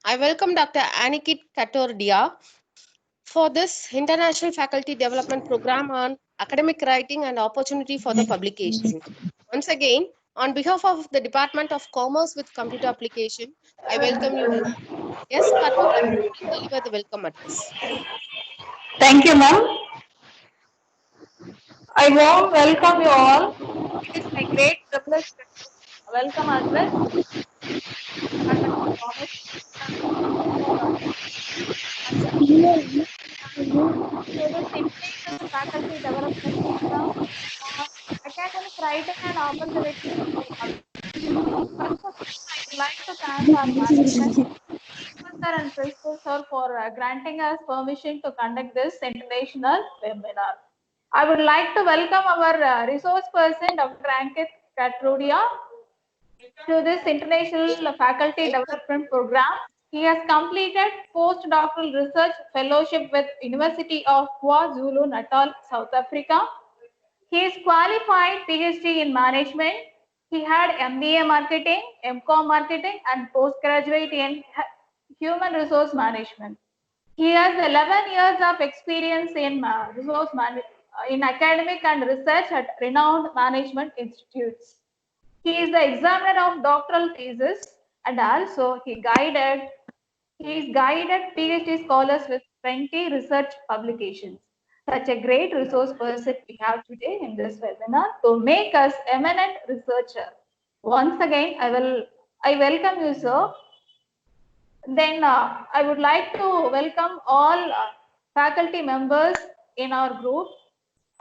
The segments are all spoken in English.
I welcome Dr. Anikit Katordia for this International Faculty Development Program on Academic Writing and Opportunity for the Publication. Once again, on behalf of the Department of Commerce with Computer Application, I welcome you all. Yes, Katordia, please deliver the welcome address. Thank you, ma'am. I warm welcome you all. It is my great privilege to welcome address Faculty Commerce to this International Faculty Development Program on Academic Writing and Opportunities for Publication. First of all, I would like to thank our management, Professor and Principal Sir, for granting us permission to conduct this international webinar. I would like to welcome our resource person, Dr. Ankit Katrudia, to this International Faculty Development Program. He has completed postdoctoral research fellowship with University of KwaZulu-Natal, South Africa. He is qualified PhD in management. He had MBA marketing, MCOM marketing, and postgraduate in human resource management. He has 11 years of experience in in academic and research at renowned management institutes. He is the examiner of doctoral thesis and also he is guided PhD scholars with 20 research publications. Such a great resource person we have today in this webinar to make us eminent researcher. Once again, I welcome you, sir. Then I would like to welcome all faculty members in our group.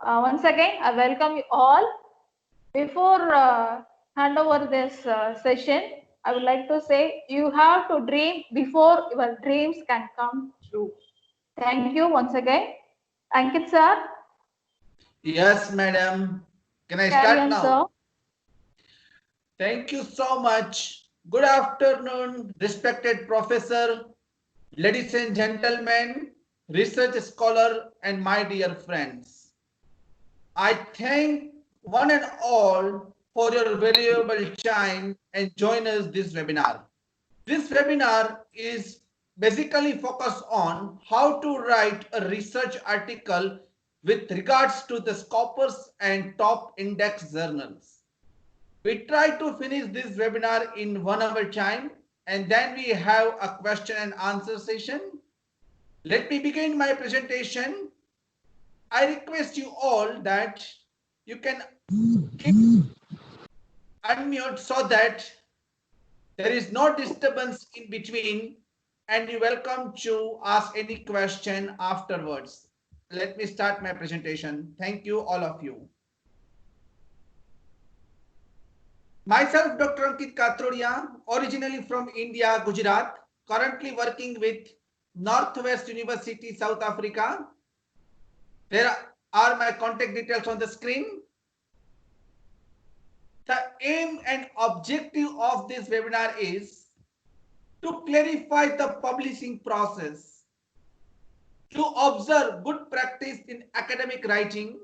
Once again, I welcome you all. Before hand over this session, I would like to say you have to dream before your dreams can come true. Thank you once again. Ankit sir. Yes, madam. Can I Carry start on, now? sir. Thank you so much. Good afternoon, respected professor, ladies and gentlemen, research scholar, and my dear friends. I thank one and all for your valuable time and join us this webinar. This webinar is basically focused on how to write a research article with regards to the Scopus and top index journals. We try to finish this webinar in 1 hour time and then we have a question and answer session. Let me begin my presentation. I request you all that you can unmute so that there is no disturbance in between and you're welcome to ask any question afterwards. Let me start my presentation. Thank you, all of you. Myself, Dr. Ankit Katrodia, originally from India, Gujarat, currently working with Northwest University, South Africa. There are my contact details on the screen. The aim and objective of this webinar is to clarify the publishing process, to observe good practice in academic writing,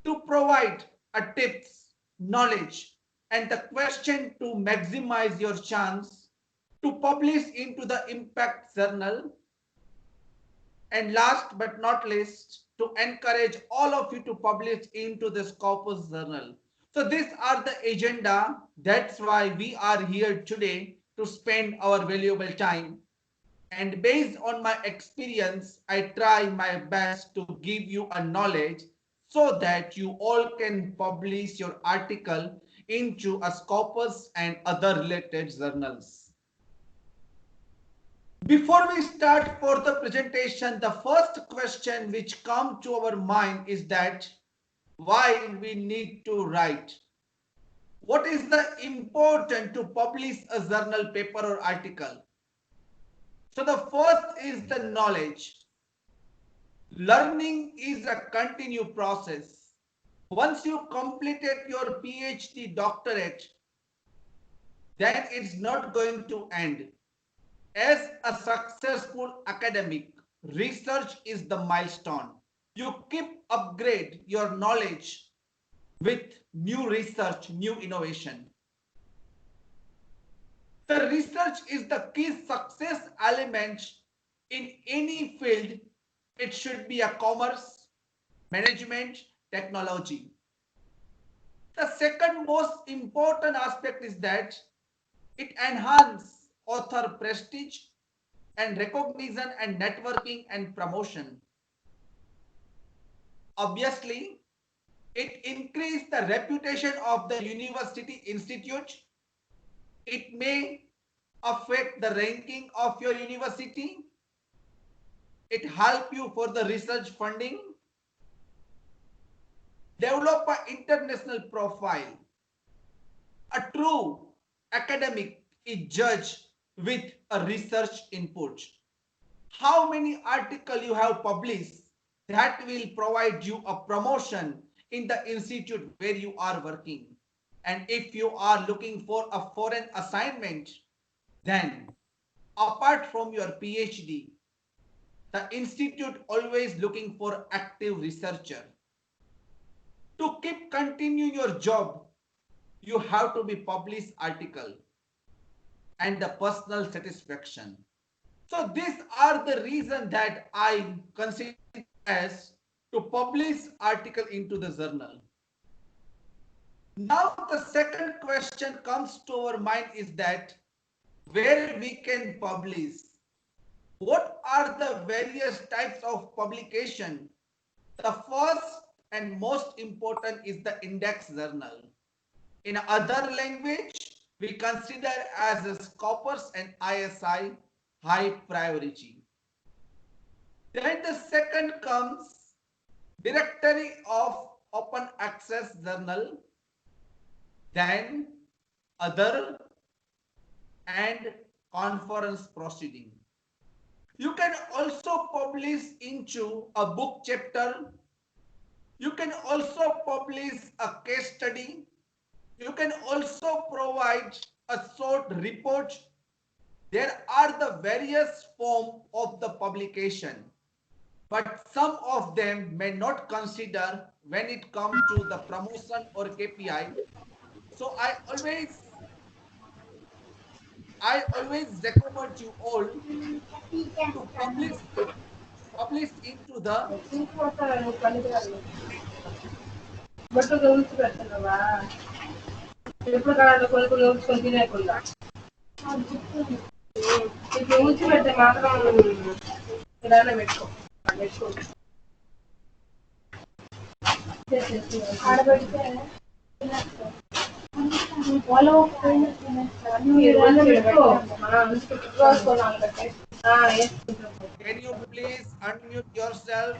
to provide a tips, knowledge, and the question to maximize your chance to publish into the impact journal, and last but not least, to encourage all of you to publish into the Scopus journal. So these are the agenda. That's why we are here today to spend our valuable time. And based on my experience, I try my best to give you a knowledge so that you all can publish your article into a Scopus and other related journals. Before we start for the presentation, the first question which comes to our mind is that why we need to write. What is the important to publish a journal paper or article? So the first is the knowledge. Learning is a continued process. Once you completed your PhD doctorate, then it's not going to end. As a successful academic, research is the milestone. You keep upgrade your knowledge with new research, new innovation. The research research is the key success element in any field. It should be a commerce, management, technology. The second most important aspect is that it enhances author prestige and recognition and networking and promotion. Obviously, it increases the reputation of the university institute. It may affect the ranking of your university. It helps you for the research funding. Develop an international profile. A true academic is judged with a research input. How many articles you have published, that will provide you a promotion in the institute where you are working. And if you are looking for a foreign assignment, then apart from your PhD, the institute always looking for active researcher. To keep continuing your job, you have to be published article and the personal satisfaction. So these are the reason that I consider as to publish article into the journal. Now the second question comes to our mind is that where we can publish. What are the various types of publication? The first and most important is the index journal. In other language, we consider as a Scopus and ISI high priority. Then the second comes directory of open access journal, then other and conference proceeding. You can also publish into a book chapter. You can also publish a case study. You can also provide a short report. There are the various forms of the publication, but some of them may not consider when it comes to the promotion or KPI. So I always recommend you all to publish into the Can you please unmute yourself?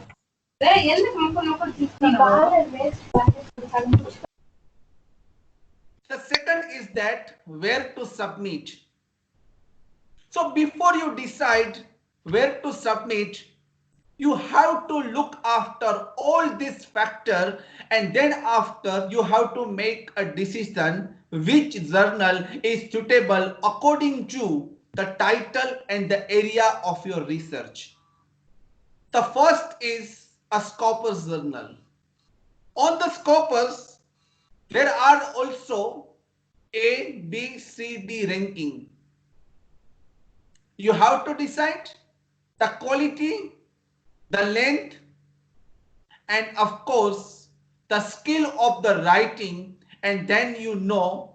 The second is that where to submit. So before you decide where to submit, you have to look after all these factors, and then after you have to make a decision which journal is suitable according to the title and the area of your research. The first is a Scopus journal. On the Scopus, there are also A, B, C, D ranking. You have to decide the quality, the length, and of course, the skill of the writing, and then you know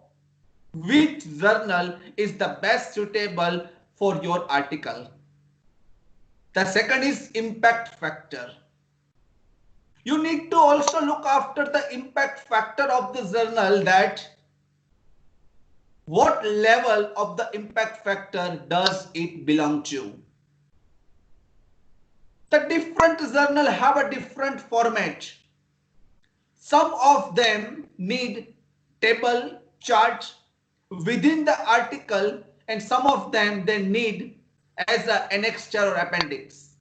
which journal is the best suitable for your article. The second is impact factor. You need to also look after the impact factor of the journal, that what level of the impact factor does it belong to. The different journal have a different format. Some of them need table, chart within the article, and some of them they need as an annexure or appendix.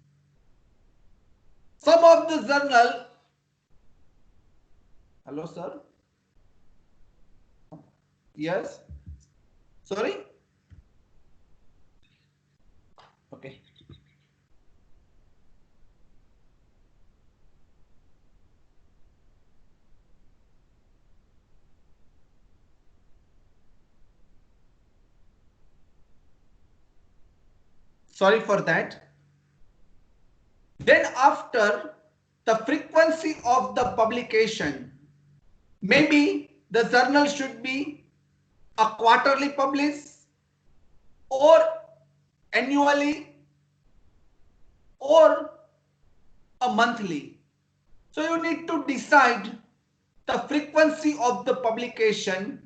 Some of the journal, hello sir, yes, sorry, okay. Sorry for that. Then after, the frequency of the publication. Maybe the journal should be a quarterly publish or annually or a monthly. So you need to decide the frequency of the publication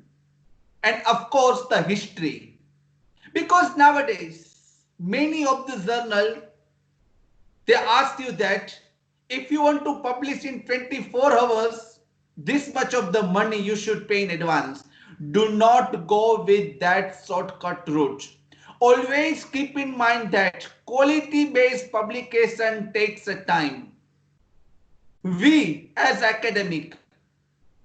and of course the history. Because nowadays many of the journal, they ask you that if you want to publish in 24 hours, this much of the money you should pay in advance. Do not go with that shortcut route. Always keep in mind that quality based publication takes a time. We as academic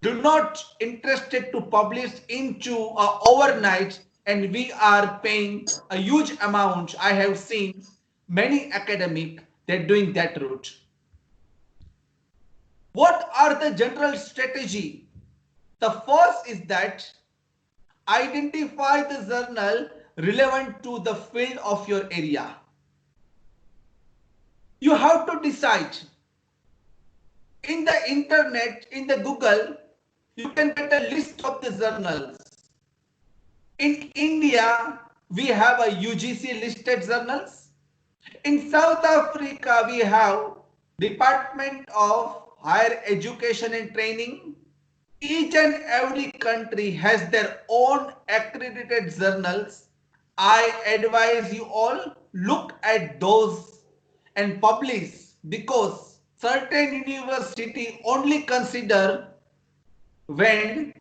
do not interested to publish into overnight, and we are paying a huge amount. I have seen many academic, they're doing that route. What are the general strategy? The first is that identify the journal relevant to the field of your area. You have to decide. In the internet, in the Google, you can get a list of the journals. In India, we have a UGC listed journals. In South Africa, we have Department of Higher Education and Training. Each and every country has their own accredited journals. I advise you all look at those and publish, because certain university only consider when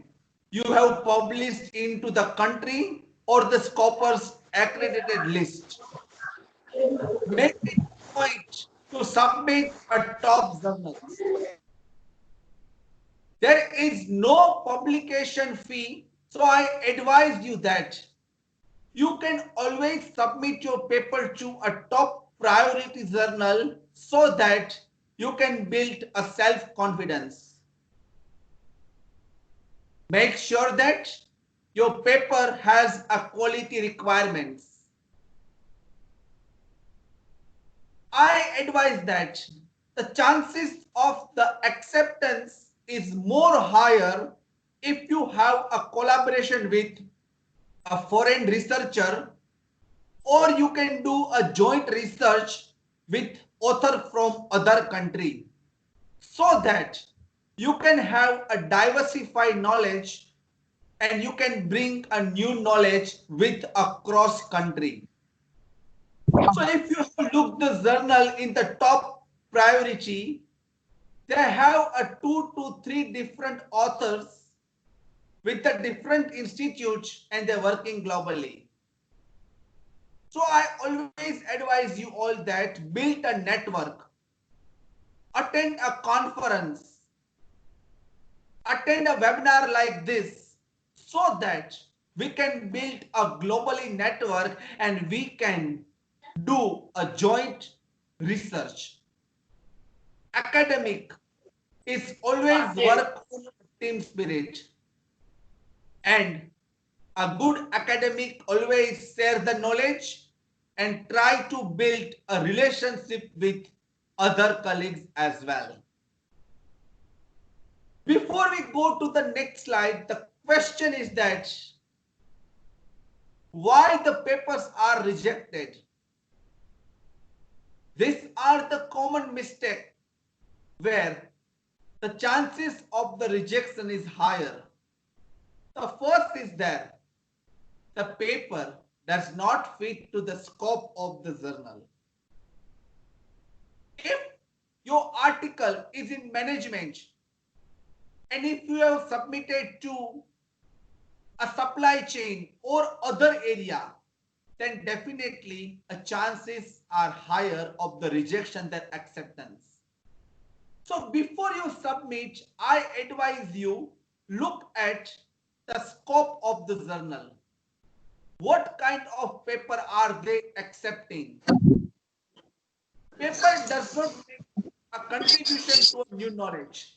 you have published into the country or the Scopus accredited list. Make it a point to submit a top journal. There is no publication fee, so I advise you that you can always submit your paper to a top priority journal so that you can build a self-confidence. Make sure that your paper has a quality requirements. I advise that the chances of the acceptance is more higher if you have a collaboration with a foreign researcher, or you can do a joint research with author from other country, so that you can have a diversified knowledge and you can bring a new knowledge with across country. So if you look the journal in the top priority, they have a 2 to 3 different authors with the different institutes, and they're working globally. So I always advise you all that build a network, attend a conference, attend a webinar like this, so that we can build a globally network and we can do a joint research. Academic is always work on team spirit, and a good academic always share the knowledge and try to build a relationship with other colleagues as well. Before we go to the next slide, the question is that why the papers are rejected? These are the common mistakes where the chances of the rejection is higher. The first is that the paper does not fit to the scope of the journal. If your article is in management, and if you have submitted to a supply chain or other area, then definitely a chances are higher of the rejection than acceptance. So before you submit, I advise you look at the scope of the journal. What kind of paper are they accepting? Paper does not make a contribution to a new knowledge.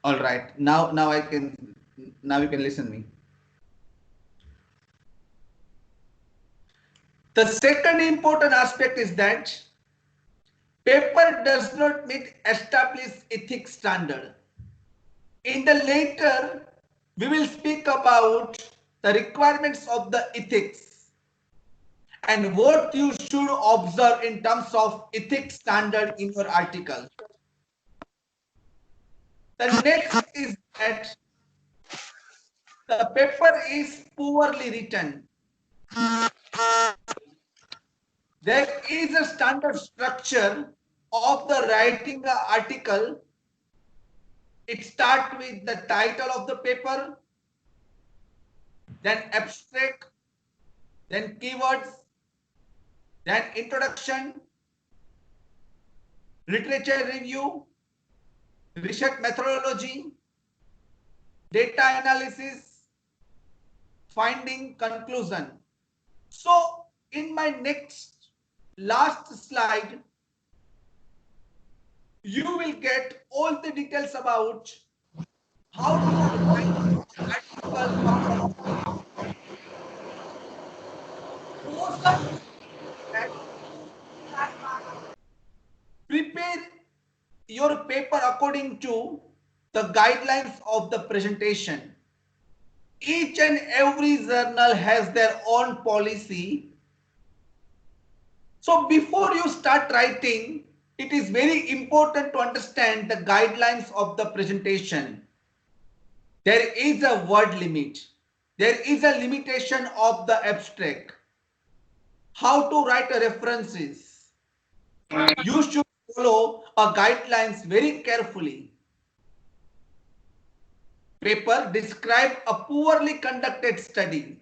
All right. Now I can. Now you can listen me. The second important aspect is that paper does not meet established ethics standard. In the later, we will speak about the requirements of the ethics and what you should observe in terms of ethics standard in your article. The next is that the paper is poorly written. There is a standard structure of the writing article. It starts with the title of the paper, then abstract, then keywords, then introduction, literature review, research methodology, data analysis, finding, conclusion. So in my next last slide, you will get all the details about how to write article. Post that, prepare your paper according to the guidelines of the presentation. Each and every journal has their own policy. So before you start writing, it is very important to understand the guidelines of the presentation. There is a word limit. There is a limitation of the abstract. How to write a references. You should follow a guidelines very carefully. Paper describe a poorly conducted study.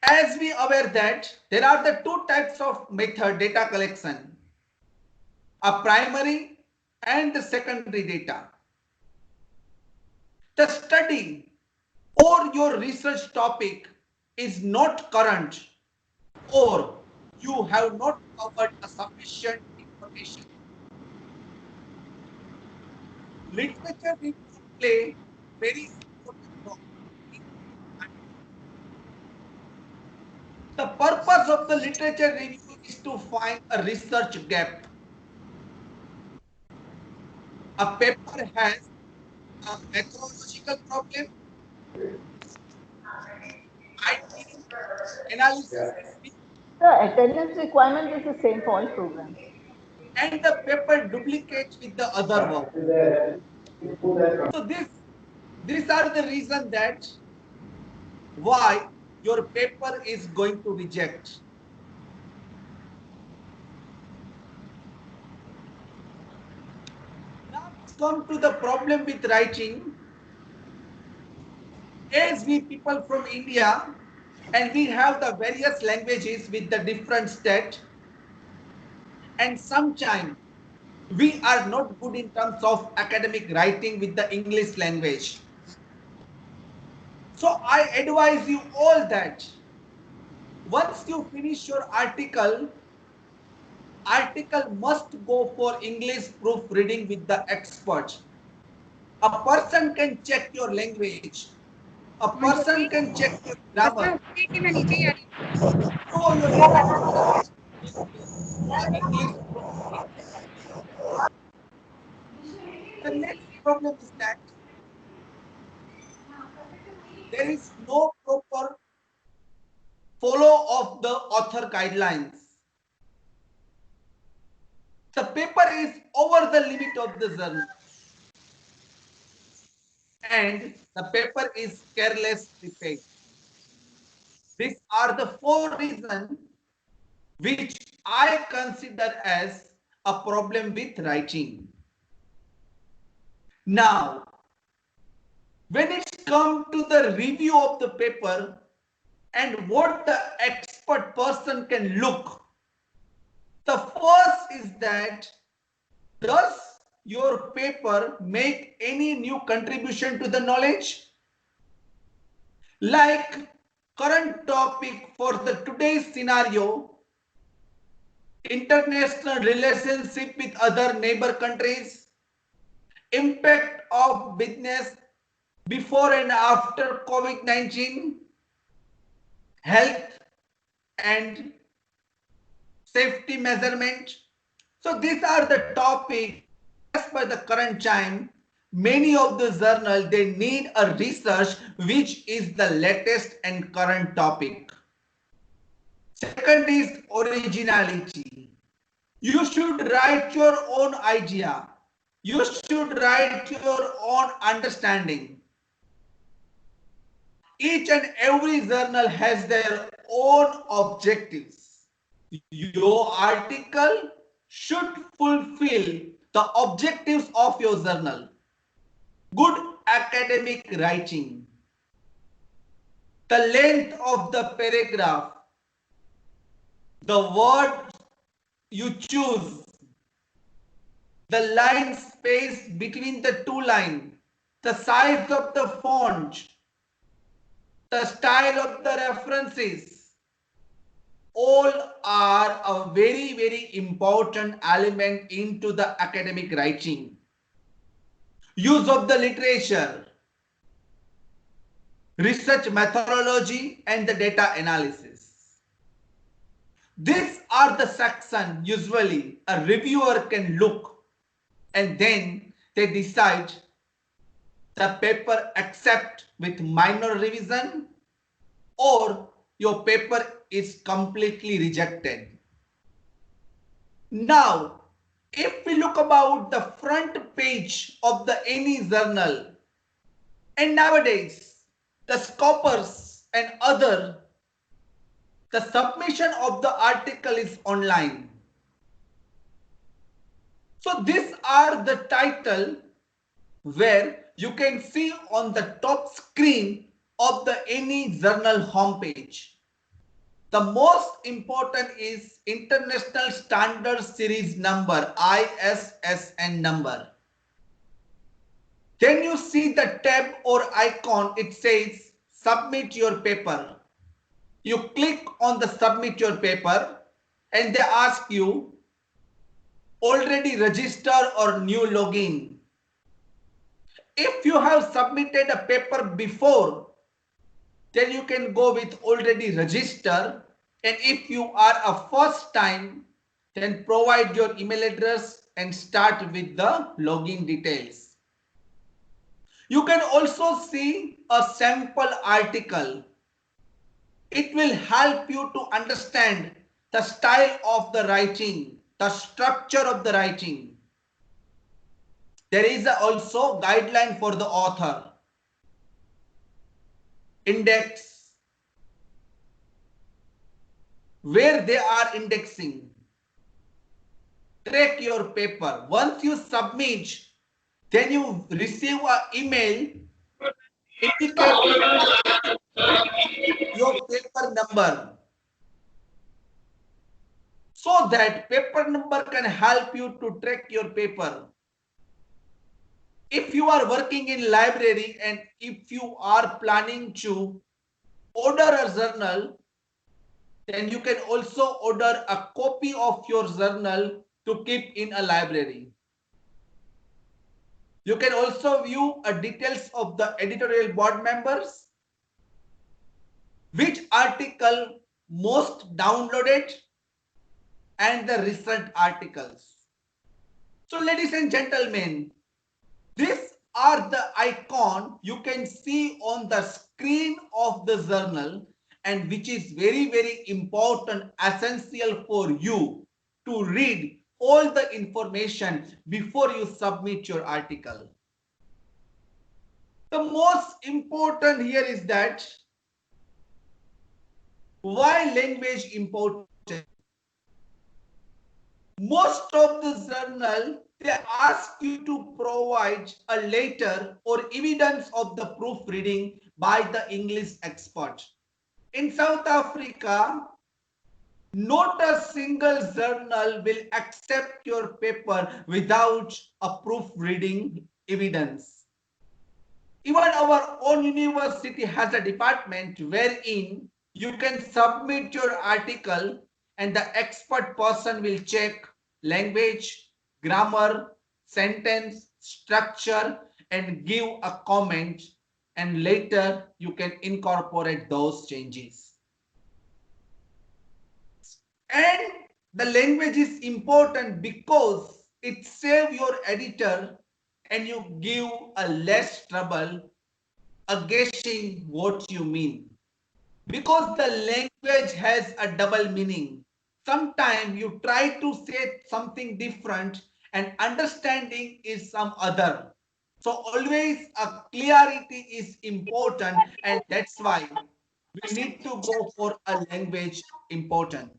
As we are aware that there are the two types of method data collection, a primary and the secondary data. The study or your research topic is not current or you have not covered a sufficient information. Literature review play very important role. The purpose of the literature review is to find a research gap. A paper has a methodological problem, IT, analysis is weak, The attendance requirement is the same for all programs. and the paper duplicates with the other work. So these are the reason that why your paper is going to reject. Now let's come to the problem with writing. As we people from India and we have the various languages with the different state, and sometimes we are not good in terms of academic writing with the English language. So I advise you all that once you finish your article must go for English proofreading with the expert. A person can check your language. A person can check your grammar. So your English proofreading. The next problem is that there is no proper follow of the author guidelines. The paper is over the limit of the journal and the paper is carelessly paid. These are the 4 reasons which I consider as a problem with writing. Now, when it's come to the review of the paper and what the expert person can look, the first is that does your paper make any new contribution to the knowledge? Like current topic for the today's scenario, international relationship with other neighbor countries, impact of business before and after COVID-19, health and safety measurement. So these are the topics as per the current time. Many of the journals, they need a research which is the latest and current topic. Second is originality. You should write your own idea. You should write your own understanding. Each and every journal has their own objectives. Your article should fulfill the objectives of your journal. Good academic writing. The length of the paragraph. The word you choose. The line space between the 2 lines. The size of the font. The style of the references, all are a very, very important element into the academic writing. Use of the literature, research methodology, and the data analysis. These are the sections usually a reviewer can look and then they decide the paper accept with minor revision or your paper is completely rejected. Now, if we look about the front page of the any journal, and nowadays the scopers and other, the submission of the article is online. So these are the title where you can see on the top screen of the any journal homepage. The most important is International Standard Series number, ISSN number. Then you see the tab or icon, it says submit your paper. You click on the submit your paper and they ask you already register or new login. If you have submitted a paper before, then you can go with already register, and if you are a first time, then provide your email address and start with the login details. You can also see a sample article. It will help you to understand the style of the writing, the structure of the writing. There is also guideline for the author. Index, where they are indexing. Track your paper. Once you submit, then you receive an email indicating your paper number, so that paper number can help you to track your paper. If you are working in library and if you are planning to order a journal, then you can also order a copy of your journal to keep in a library. You can also view details of the editorial board members, which article most downloaded, and the recent articles. So ladies and gentlemen, These are the icon you can see on the screen of the journal, and which is very, very important, essential for you to read all the information before you submit your article. The most important here is that why language important. Most of the journal, they ask you to provide a letter or evidence of the proofreading by the English expert. In South Africa, not a single journal will accept your paper without a proofreading evidence. Even our own university has a department wherein you can submit your article and the expert person will check language, grammar, sentence, structure and give a comment, and later you can incorporate those changes. And the language is important because it saves your editor and you give a less trouble guessing what you mean, because the language has a double meaning. Sometimes you try to say something different and understanding is some other. So always a clarity is important, and that's why we need to go for a language important.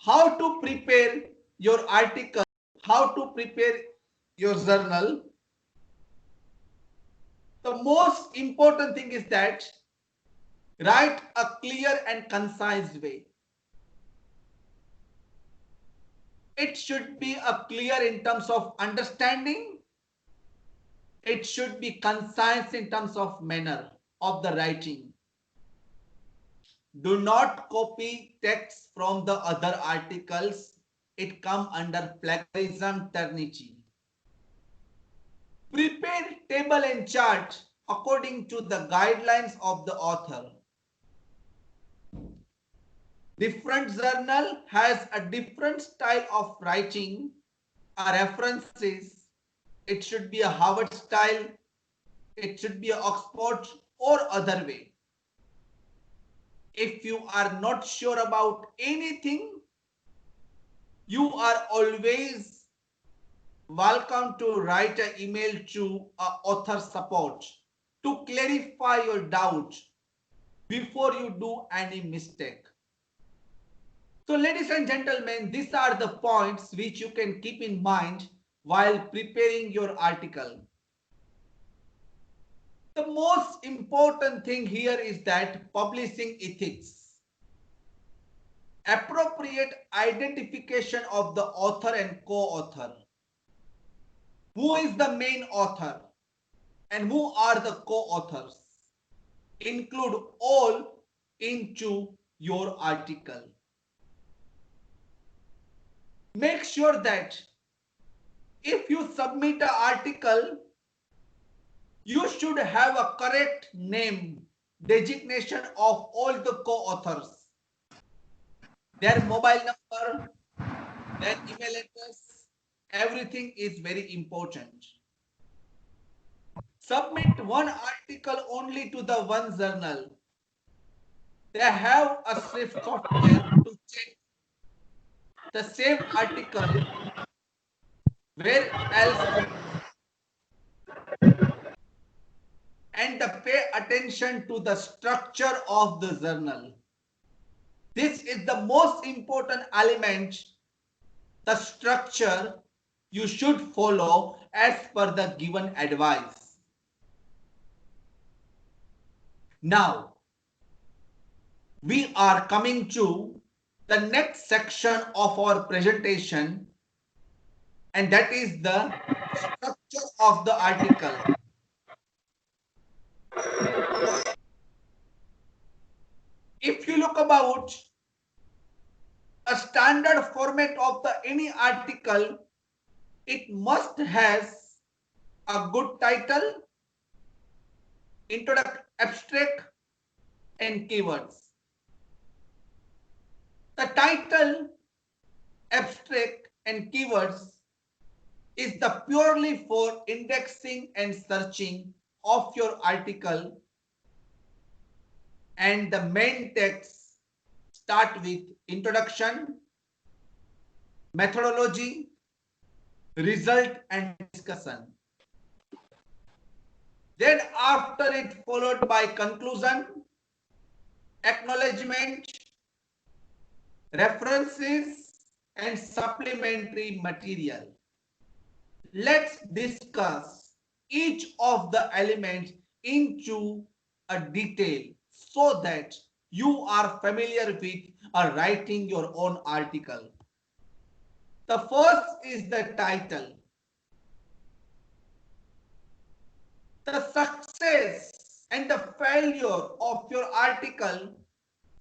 How to prepare your article, how to prepare your journal. The most important thing is that write a clear and concise way. It should be a clear in terms of understanding. It should be concise in terms of manner of the writing. Do not copy text from the other articles. It comes under plagiarism terminology. Prepare table and chart according to the guidelines of the author. Different journal has a different style of writing, references. It should be a Harvard style, it should be a Oxford or other way. If you are not sure about anything, you are always welcome to write an email to author support to clarify your doubt before you do any mistake. So ladies and gentlemen, these are the points which you can keep in mind while preparing your article. The most important thing here is that publishing ethics. Appropriate identification of the author and co-author. Who is the main author and who are the co-authors? Include all into your article. Make sure that if you submit an article, you should have a correct name, designation of all the co-authors, their mobile number, their email address, everything is very important. Submit one article only to the one journal. They have a Swift software to check the same article where else, and pay attention to the structure of the journal. This is the most important element, the structure you should follow as per the given advice. Now, we are coming to the next section of our presentation, and that is the structure of the article. If you look about a standard format of the any article, it must has a good title, introduction, abstract and keywords. The title, abstract and keywords is the purely for indexing and searching of your article, and the main text start with introduction, methodology, result and discussion. Then after it followed by conclusion, acknowledgement, references and supplementary material. Let's discuss each of the elements into a detail so that you are familiar with writing your own article. The first is the title. The success and the failure of your article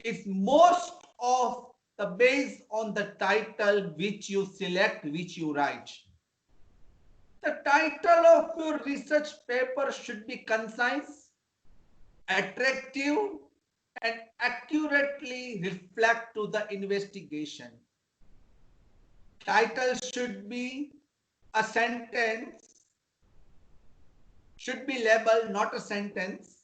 is most of the based on the title which you select, which you write. The title of your research paper should be concise, attractive, and accurately reflect to the investigation. Title should be a sentence, should be labeled, not a sentence.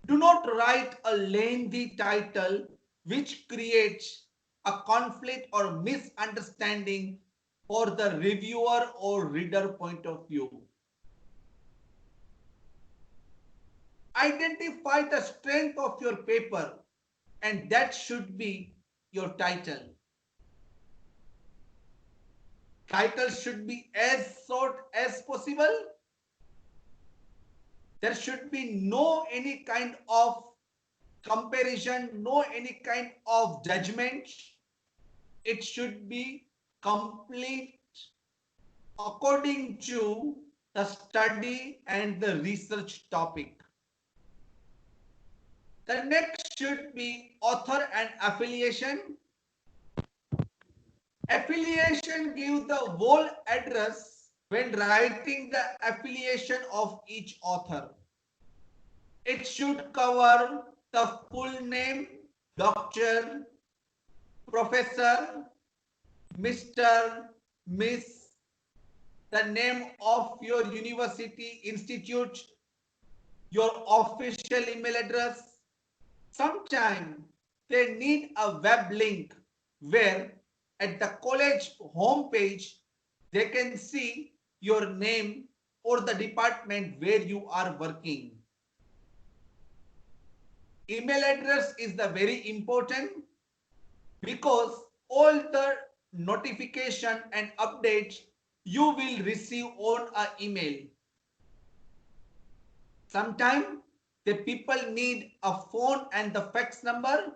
Do not write a lengthy title which creates a conflict or misunderstanding for the reviewer or reader point of view. Identify the strength of your paper, and that should be your title. Title should be as short as possible. There should be no any kind of comparison, no any kind of judgment. It should be complete according to the study and the research topic. The next should be author and affiliation. Affiliation gives the whole address when writing the affiliation of each author. It should cover the full name, Doctor, Professor, Mr., Miss, the name of your university, institute, your official email address. Sometimes they need a web link where at the college homepage they can see your name or the department where you are working. Email address is the very important because all the notification and updates you will receive on an email. Sometimes the people need a phone and the fax number.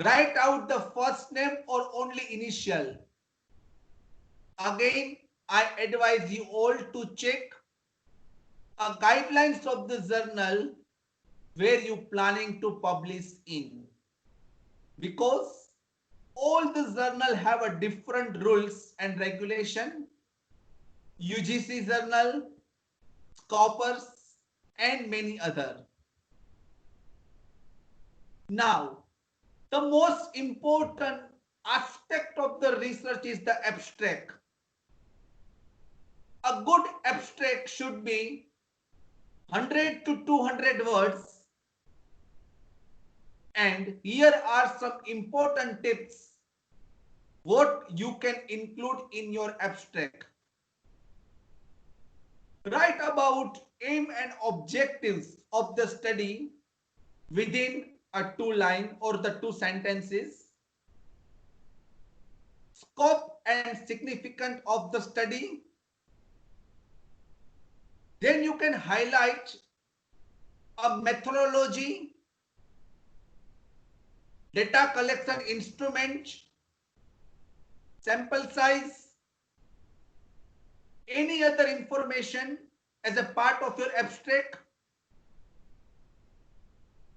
Write out the first name or only initial. Again, I advise you all to check guidelines of the journal where you planning to publish in, because all the journal have a different rules and regulation. UGC journal, Scopus, and many other. Now, the most important aspect of the research is the abstract. A good abstract should be 100 to 200 words. And here are some important tips what you can include in your abstract. Write about aim and objectives of the study within a 2 line or the 2 sentences. Scope and significance of the study. Then you can highlight a methodology, data collection instrument, sample size, any other information as a part of your abstract.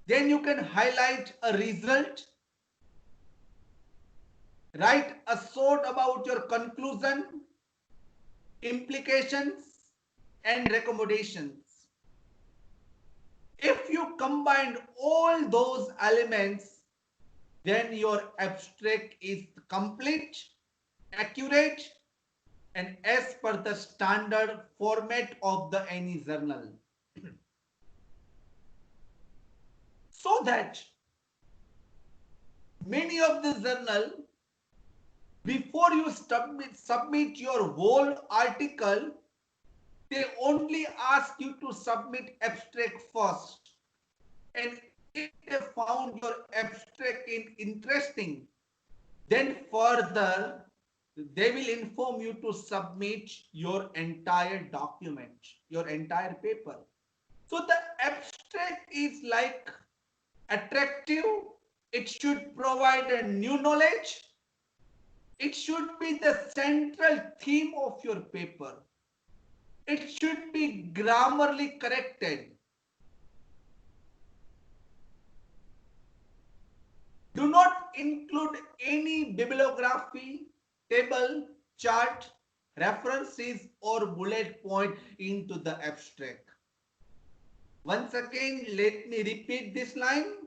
Then you can highlight a result, write a short about your conclusion, implications, and recommendations. If you combine all those elements, then your abstract is complete, accurate, and as per the standard format of the any journal. So that many of the journal, before you submit your whole article, they only ask you to submit abstract first. And if they found your abstract interesting, then further they will inform you to submit your entire document, your entire paper. So the abstract is like attractive. It should provide a new knowledge. It should be the central theme of your paper. It should be grammarly corrected. Do not include any bibliography, table, chart, references or bullet point into the abstract. Once again, let me repeat this line.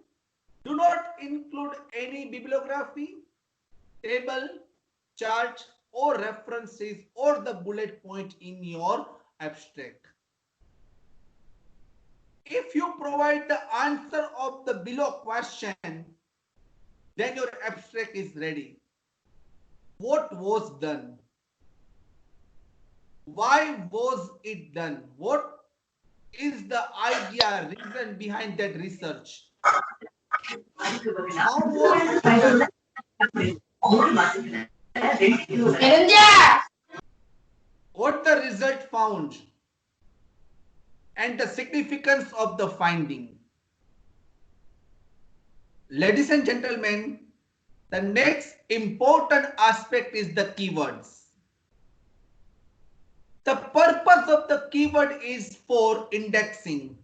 Do not include any bibliography, table, chart or references or the bullet point in your abstract. If you provide the answer of the below question, then your abstract is ready. What was done? Why was it done? What is the idea, reason behind that research? How was it done? What the result found? And the significance of the finding. Ladies and gentlemen, the next important aspect is the keywords. The purpose of the keyword is for indexing.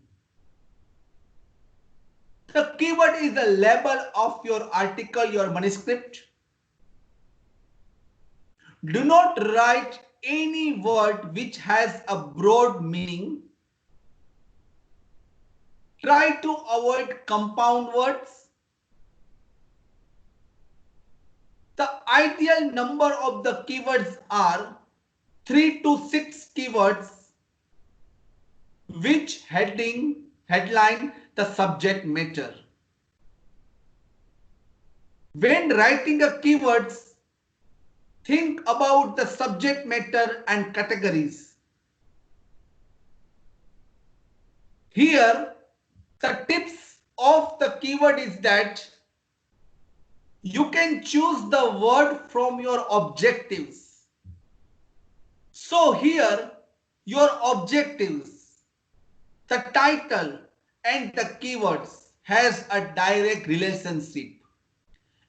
The keyword is the label of your article, your manuscript. Do not write any word which has a broad meaning. Try to avoid compound words. The ideal number of the keywords are 3 to 6 keywords which headline the subject matter. When writing a keywords, think about the subject matter and categories. Here, the tips of the keyword is that you can choose the word from your objectives. So here, your objectives, the title and the keywords has a direct relationship.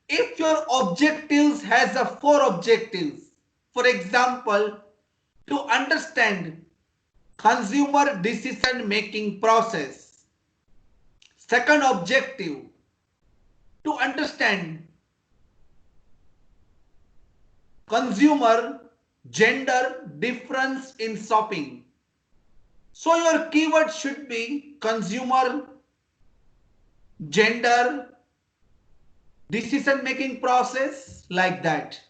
If your objectives has a 4 objectives, for example, to understand consumer decision making process. Second objective, to understand consumer gender difference in shopping. So your keyword should be consumer gender decision making process, like that.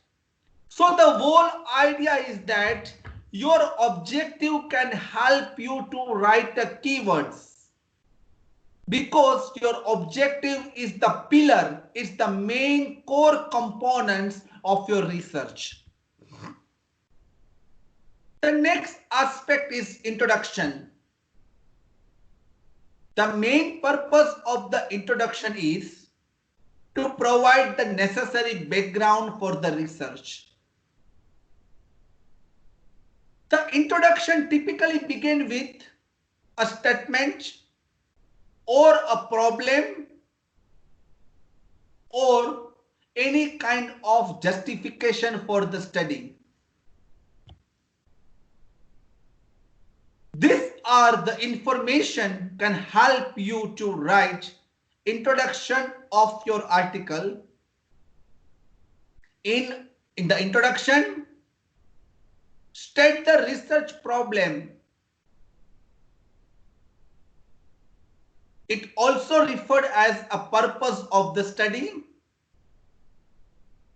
So the whole idea is that your objective can help you to write the keywords, because your objective is the pillar, is the main core components of your research. The next aspect is introduction. The main purpose of the introduction is to provide the necessary background for the research. The introduction typically begins with a statement or a problem or any kind of justification for the study. These are the information can help you to write introduction of your article. In the introduction, state the research problem. It also referred as a purpose of the study.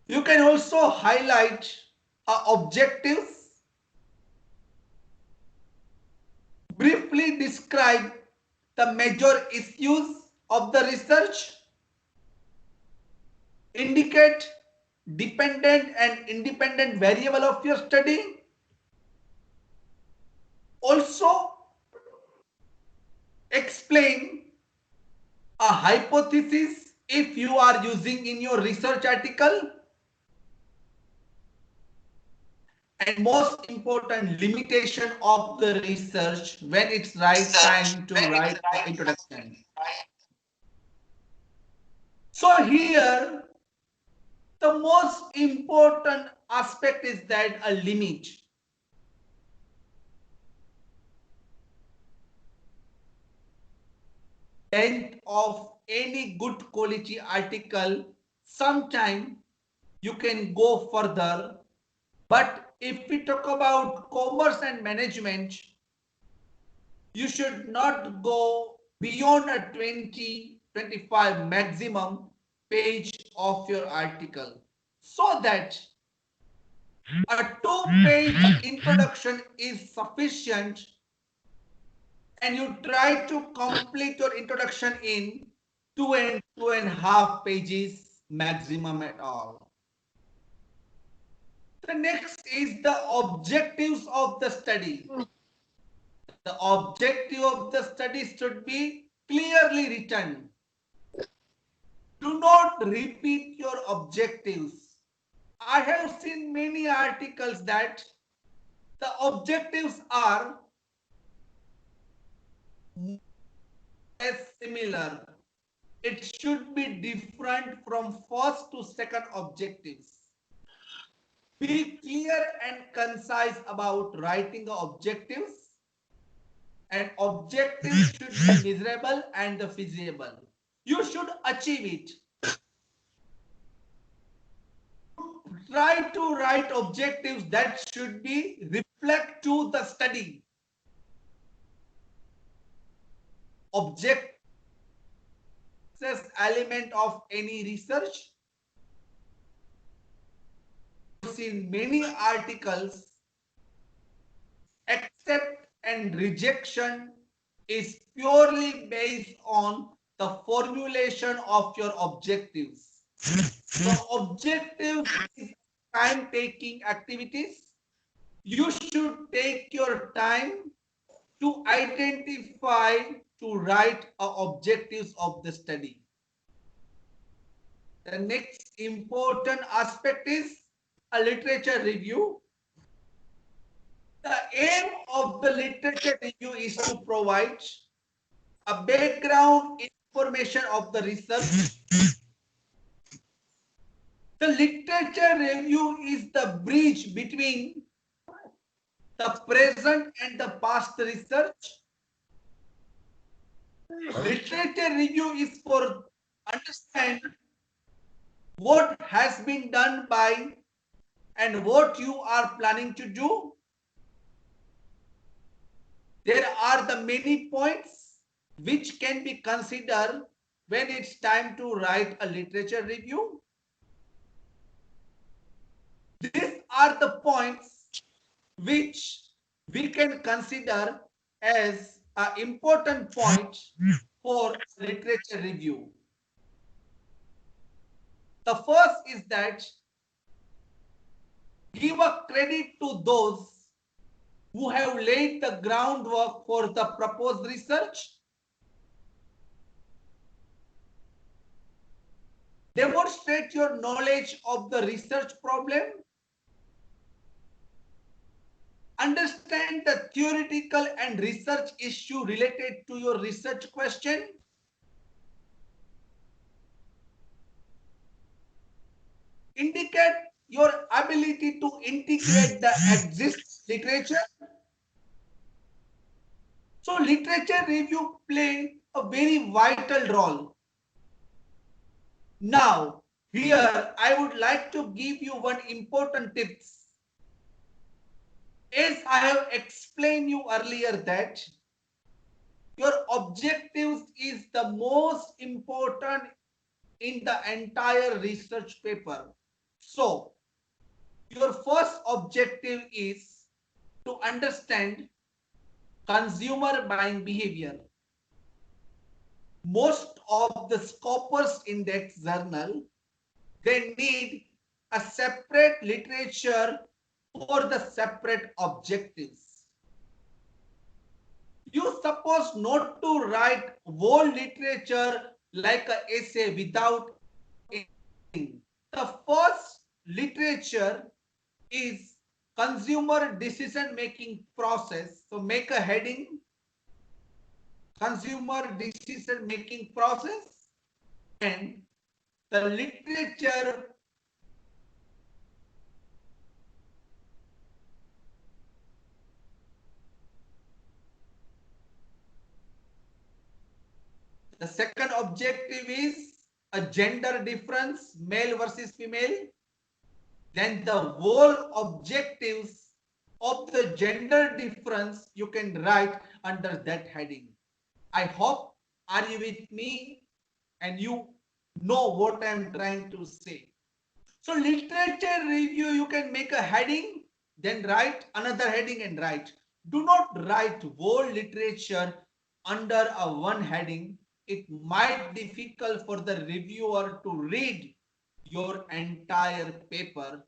You can also highlight objectives, briefly describe the major issues of the research, indicate dependent and independent variable of your study. Also, explain a hypothesis if you are using in your research article, and most important, limitation of the research when it's right time to write the introduction. So here the most important aspect is that a limit. Length of any good quality article, sometime you can go further, but if we talk about commerce and management, you should not go beyond a 20-25 maximum page of your article, so that a 2-page introduction is sufficient and you try to complete your introduction in 2 and 2.5 pages maximum at all. The next is the objectives of the study. The objective of the study should be clearly written. Do not repeat your objectives. I have seen many articles that the objectives are as similar. It should be different from first to second objectives. Be clear and concise about writing the objectives, and objectives should be measurable and feasible. You should achieve it. Try to write objectives that should be reflect to the study. Object element of any research. I've seen many articles, accept and rejection is purely based on the formulation of your objectives. So objective is time-taking activities. You should take your time to identify, to write objectives of the study. The next important aspect is a literature review. The aim of the literature review is to provide a background information of the research. The literature review is the bridge between the present and the past research. Literature review is for understand what has been done by and what you are planning to do. There are the many points which can be considered when it's time to write a literature review. These are the points which we can consider as an important point for literature review. The first is that give a credit to those who have laid the groundwork for the proposed research. Demonstrate your knowledge of the research problem. Understand the theoretical and research issue related to your research question. Indicate your ability to integrate the existing literature. So literature review play a very vital role. Now, here I would like to give you one important tips. As I have explained you earlier that your objectives is the most important in the entire research paper. So, your first objective is to understand consumer buying behavior. Most of the Scopus Index journal, they need a separate literature for the separate objectives. You suppose not to write whole literature like an essay without anything. The first literature is consumer decision making process. So make a heading, consumer decision making process, and the literature the second objective is a gender difference, male versus female. Then the whole objectives of the gender difference you can write under that heading. I hope are you with me and you know what I am trying to say. So literature review, you can make a heading, then write another heading and write. Do not write whole literature under a one heading. It might be difficult for the reviewer to read your entire paper,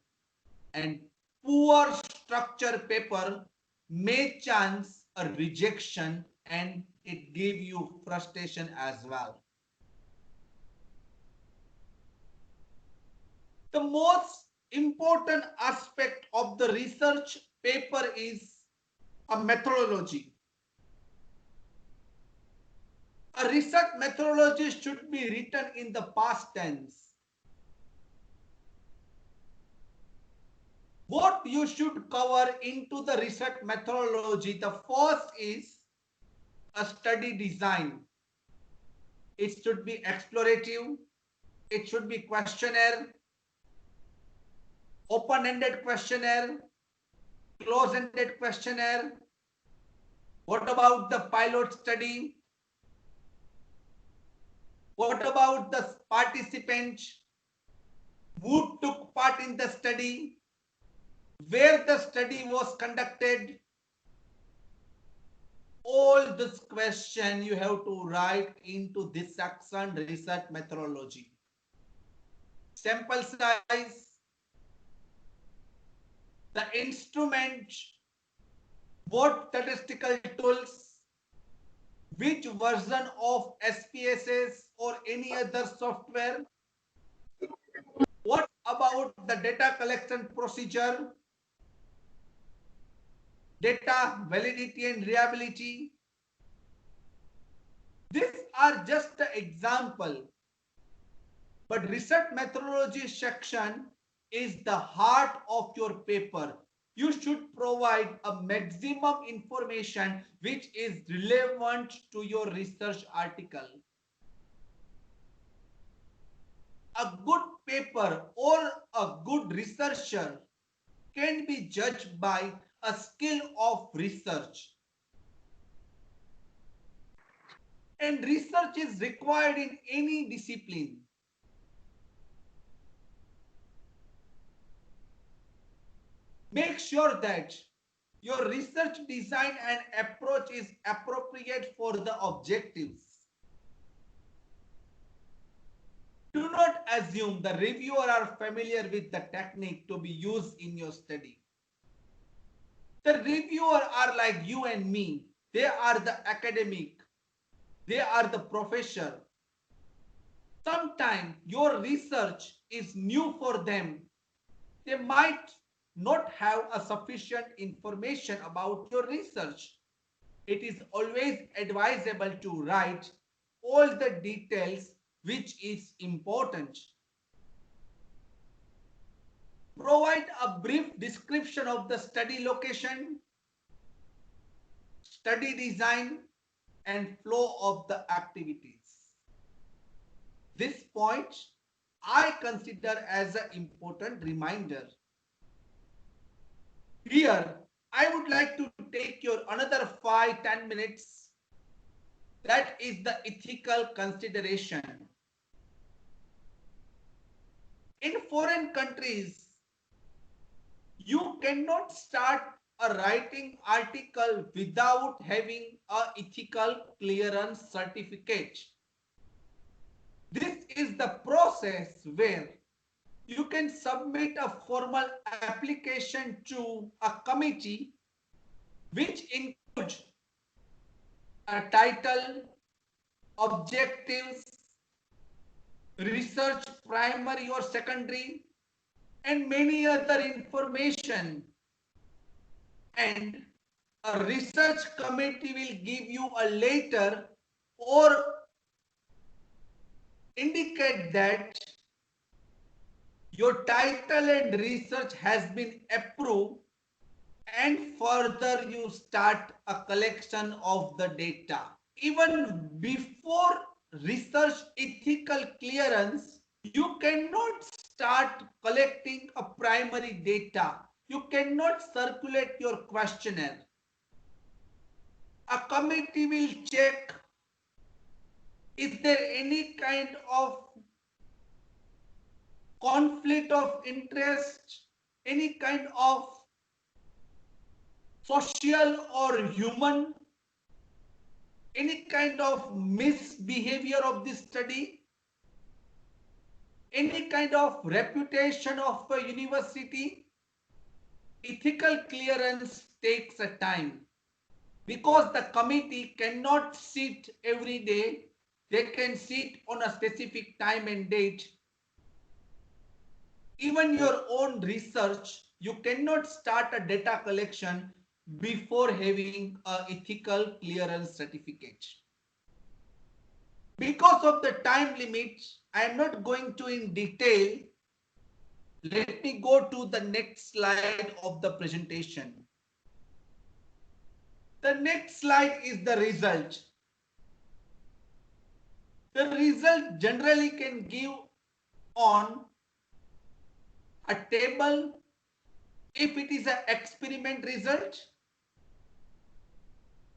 and poor structure paper may chance a rejection and it give you frustration as well. The most important aspect of the research paper is a methodology. A research methodology should be written in the past tense. What you should cover into the research methodology, the first is a study design. It should be explorative. It should be questionnaire, open-ended questionnaire, close-ended questionnaire. What about the pilot study? What about the participants? Who took part in the study? Where the study was conducted? All this question you have to write into this section, research methodology. Sample size, the instrument, what statistical tools, which version of SPSS or any other software, what about the data collection procedure, data validity and reliability. These are just the example, but research methodology section is the heart of your paper. You should provide a maximum information which is relevant to your research article. A good paper or a good researcher can be judged by a skill of research. And research is required in any discipline. Make sure that your research design and approach is appropriate for the objectives. Do not assume the reviewer are familiar with the technique to be used in your study. The reviewer are like you and me. They are the academic. They are the professor. Sometimes your research is new for them. They might not have a sufficient information about your research. It is always advisable to write all the details which is important. Provide a brief description of the study location, study design, and flow of the activities. This point I consider as an important reminder. Here, I would like to take your another 5-10 minutes. That is the ethical consideration. In foreign countries, you cannot start a writing article without having a ethical clearance certificate. This is the process where you can submit a formal application to a committee which includes a title, objectives, research primary or secondary, and many other information. And a research committee will give you a letter or indicate that your title and research has been approved, and further you start a collection of the data. Even before research ethical clearance, you cannot start collecting a primary data. You cannot circulate your questionnaire. A committee will check, is there any kind of conflict of interest, any kind of social or human, any kind of misbehavior of this study, any kind of reputation of a university. Ethical clearance takes a time because the committee cannot sit every day. They can sit on a specific time and date. Even your own research, you cannot start a data collection before having an ethical clearance certificate. Because of the time limit, I am not going to in detail. Let me go to the next slide of the presentation. The next slide is the result. The result generally can give on a table if it is an experiment result,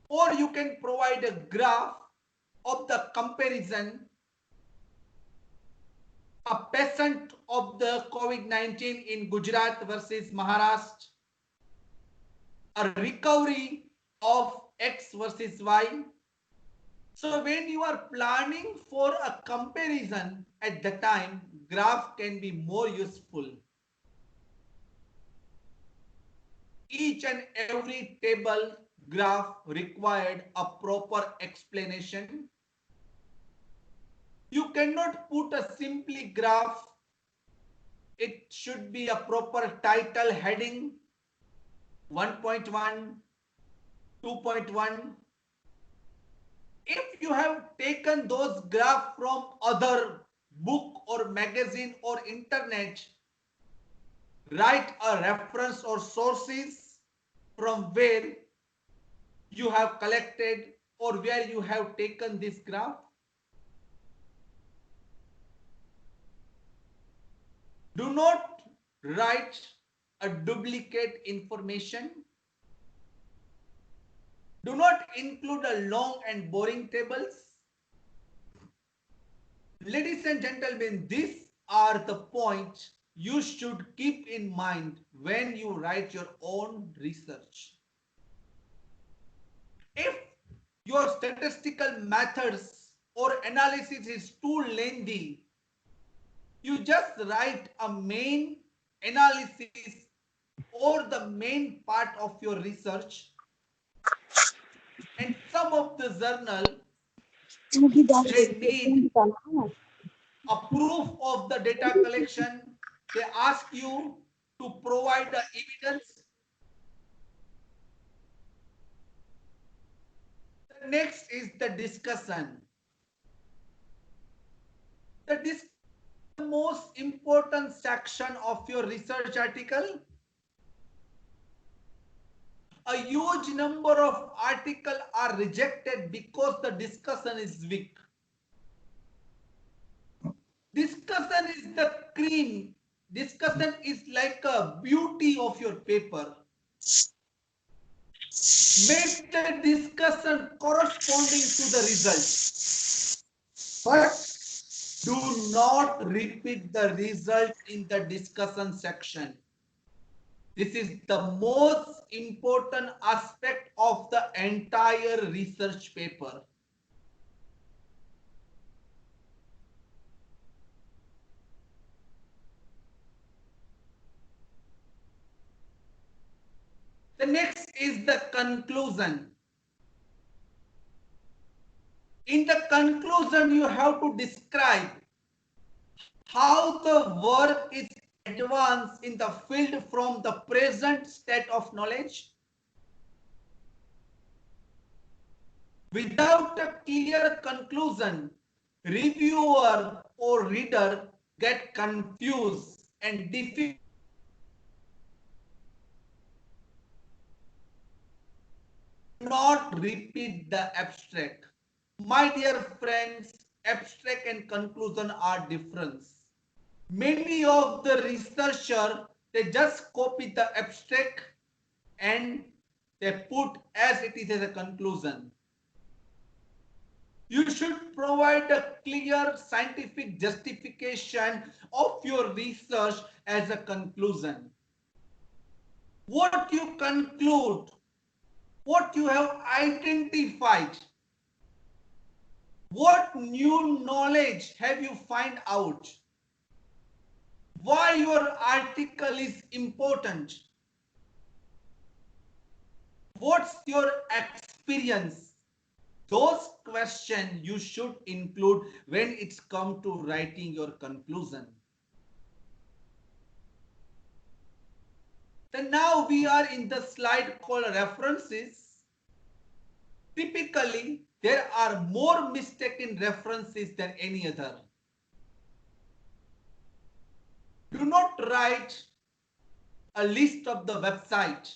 or you can provide a graph of the comparison, a patient of the COVID-19 in Gujarat versus Maharashtra, a recovery of X versus Y. So when you are planning for a comparison at the time, graph can be more useful. Each and every table graph required a proper explanation. You cannot put a simply graph. It should be a proper title heading, 1.1, 2.1. If you have taken those graphs from other book or magazine or internet, write a reference or sources from where you have collected or where you have taken this graph. Do not write a duplicate information. Do not include a long and boring tables. Ladies and gentlemen, these are the points you should keep in mind when you write your own research. If your statistical methods or analysis is too lengthy, you just write a main analysis or the main part of your research, and some of the journal they need a proof of the data collection. They ask you to provide the evidence. The next is the discussion. The most important section of your research article. A huge number of articles are rejected because the discussion is weak. Discussion is the cream. Discussion is like a beauty of your paper. Make the discussion corresponding to the result. But Do not repeat the result in the discussion section. This is the most important aspect of the entire research paper. The next is the conclusion. In the conclusion, you have to describe how the work is advanced in the field from the present state of knowledge. Without a clear conclusion, reviewer or reader get confused and difficult. Not repeat the abstract. My dear friends, abstract and conclusion are different. Many of the researchers, they just copy the abstract and they put as it is as a conclusion. You should provide a clear scientific justification of your research as a conclusion. What you conclude, what you have identified, what new knowledge have you find out? Why your article is important? What's your experience? Those questions you should include when it's come to writing your conclusion. Then now we are in the slide called references. Typically, there are more mistaken references than any other. Do not write a list of the website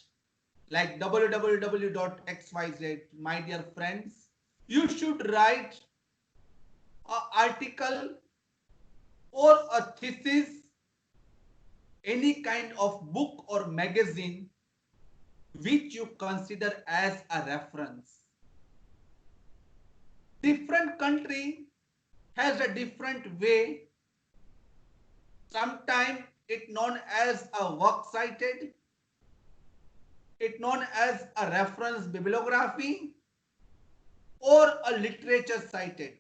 like www.xyz, my dear friends. You should write an article or a thesis, any kind of book or magazine which you consider as a reference. Different country has a different way. Sometimes it known as a works cited, it known as a reference bibliography or a literature cited.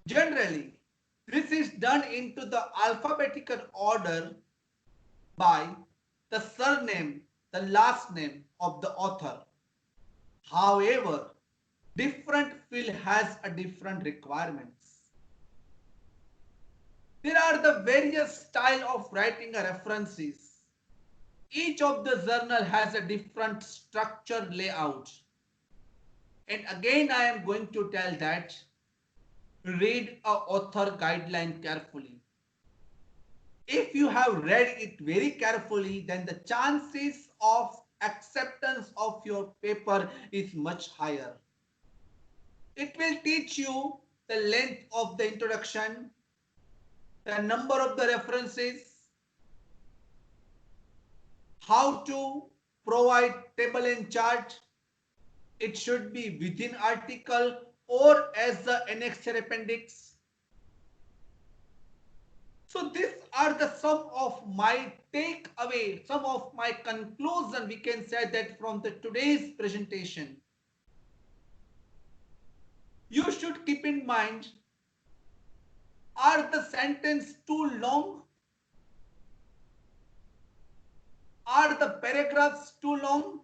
Generally, this is done into the alphabetical order by the surname, the last name of the author. However, different field has a different requirements. There are the various style of writing a references. Each of the journal has a different structure layout. And again, I am going to tell that read a author guideline carefully. If you have read it very carefully, then the chances of acceptance of your paper is much higher. It will teach you the length of the introduction, the number of the references, how to provide table and chart. It should be within article or as the annexure appendix. So these are the some of my takeaway, some of my conclusion, we can say that from the today's presentation. You should keep in mind, are the sentence too long? Are the paragraphs too long?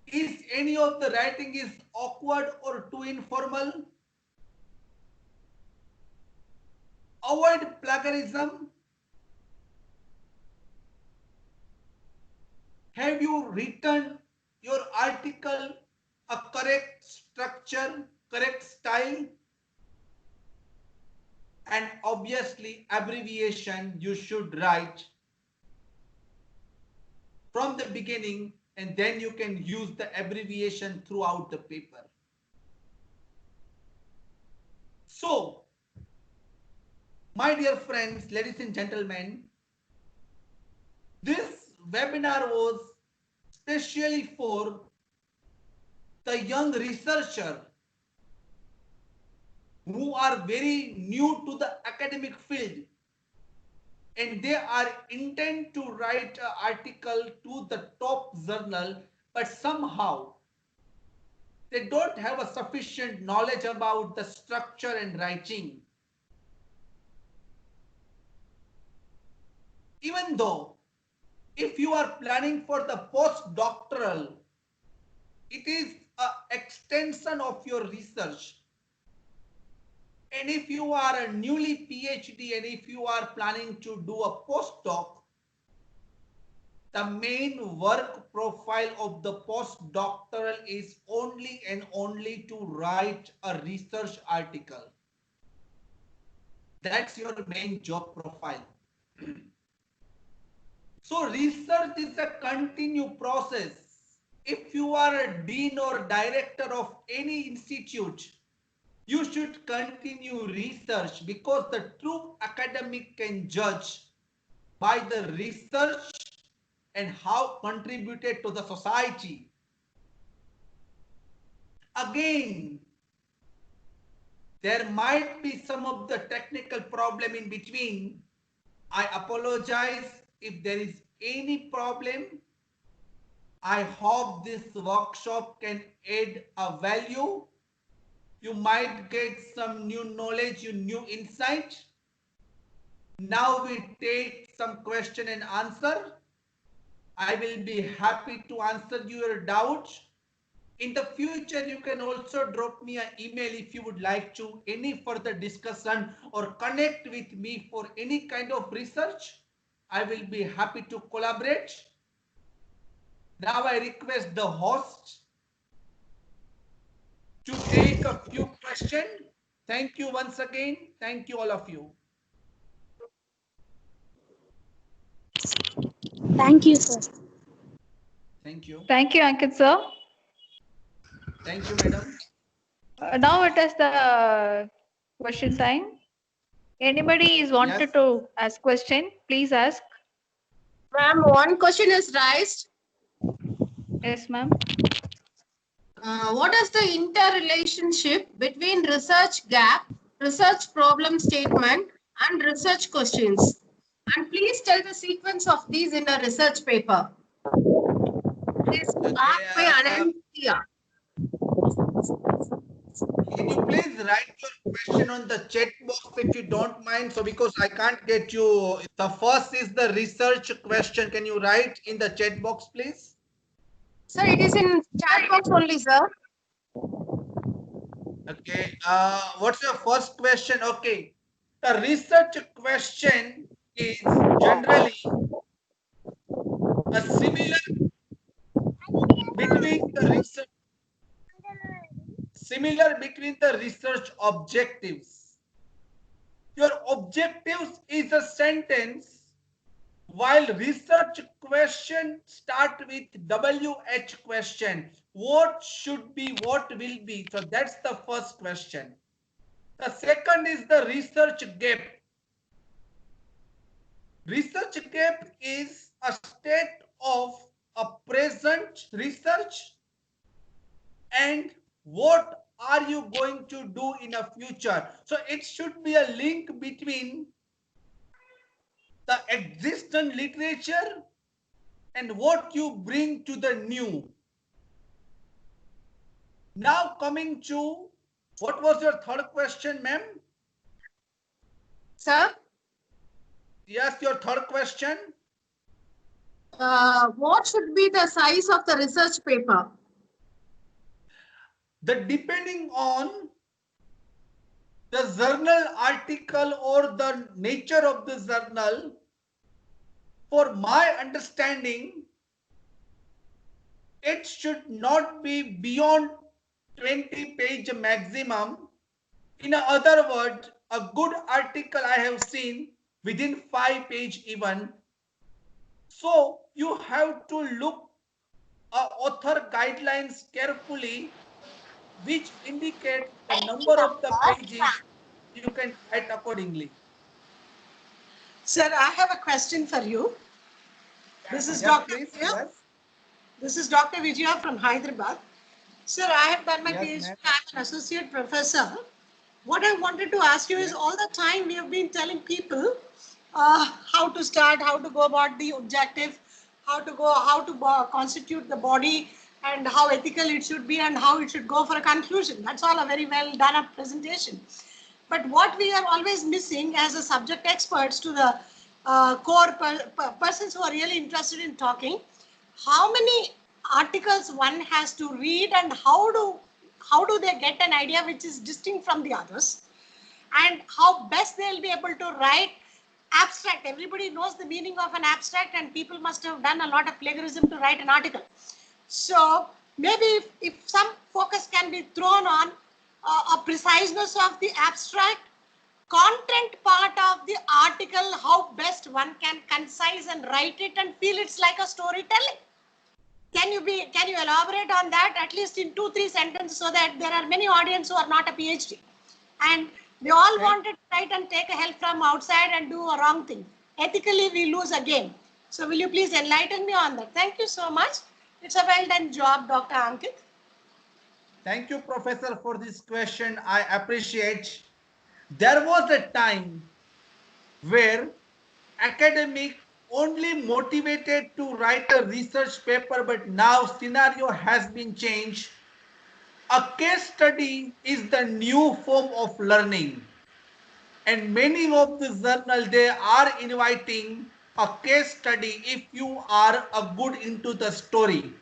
Is any of the writing is awkward or too informal? Avoid plagiarism. Have you written your article a correct structure, correct style? And obviously abbreviation you should write from the beginning, and then you can use the abbreviation throughout the paper. So, my dear friends, ladies and gentlemen, this webinar was specially for the young researcher who are very new to the academic field and they are intent to write an article to the top journal, but somehow they don't have a sufficient knowledge about the structure and writing. Even though if you are planning for the postdoctoral, it is an extension of your research. And if you are a newly PhD and if you are planning to do a postdoc, the main work profile of the postdoctoral is only and only to write a research article. That's your main job profile. So research is a continued process. If you are a dean or director of any institute, you should continue research because the true academic can judge by the research and how contributed to the society. Again, there might be some of the technical problem in between. I apologize if there is any problem. I hope this workshop can add a value. You might get some new knowledge, new insight. Now we take some question and answer. I will be happy to answer your doubts. In the future, you can also drop me an email if you would like to any further discussion or connect with me for any kind of research. I will be happy to collaborate. Now I request the host to take a few questions. Thank you once again. Thank you all of you. Thank you, sir. Thank you. Thank you, Ankit sir. Thank you, madam. Now it is the question time. Anybody is wanted Yes. to ask question, please ask. Ma'am, one question is raised. Yes, ma'am. What is the interrelationship between research gap, research problem statement, and research questions? And please tell the sequence of these in a research paper. Please ask by Anantia. Can you please write your question on the chat box if you don't mind? So because I can't get you. The first is the research question. Can you write in the chat box, please? Sir, it is in chat box only, sir. Okay. What's your first question? Okay. The research question is generally a similar between the research objectives. Your objectives is a sentence, while research question start with WH question. What should be, what will be? So that's the first question. The second is the research gap. Research gap is a state of a present research and what are you going to do in a future. So it should be a link between the existing literature and what you bring to the new. Now coming to, what was your third question, ma'am? Sir, Yes, your third question. what should be the size of the research paper? Depending on the journal article or the nature of the journal, for my understanding, it should not be beyond 20 page maximum. In other words, a good article I have seen within 5 page even. So you have to look author guidelines carefully, which indicates the number of the pages you can write accordingly. Sir, I have a question for you. This is Yes, Dr. please. Vijaya. Yes. This is Dr. Vijaya from Hyderabad. Sir, I have done my Yes, PhD. ma'am. I'm an associate professor. what I wanted to ask you is, all the time we have been telling people how to start, how to go about the objective, how to constitute the body, and how ethical it should be, and how it should go for a conclusion. That's all a very well done up presentation. But what we are always missing as a subject experts to the core persons who are really interested in talking, how many articles one has to read, and how do they get an idea which is distinct from the others, and how best they'll be able to write abstract. Everybody knows the meaning of an abstract, and people must have done a lot of plagiarism to write an article. So maybe if some focus can be thrown on a preciseness of the abstract, content part of the article, how best one can concise and write it and feel it's like a storytelling. Can you elaborate on that at least in 2-3 sentences, so that there are many audience who are not a PhD and they all wanted to write and take a help from outside and do a wrong thing. Ethically, we lose again. So will you please enlighten me on that? Thank you so much. It's a well done job, Dr. Ankit. Thank you, Professor, for this question. I appreciate. There was a time where academic only motivated to write a research paper, but now scenario has been changed. A case study is the new form of learning, and many of the journals, they are inviting a case study if you are a good into the story.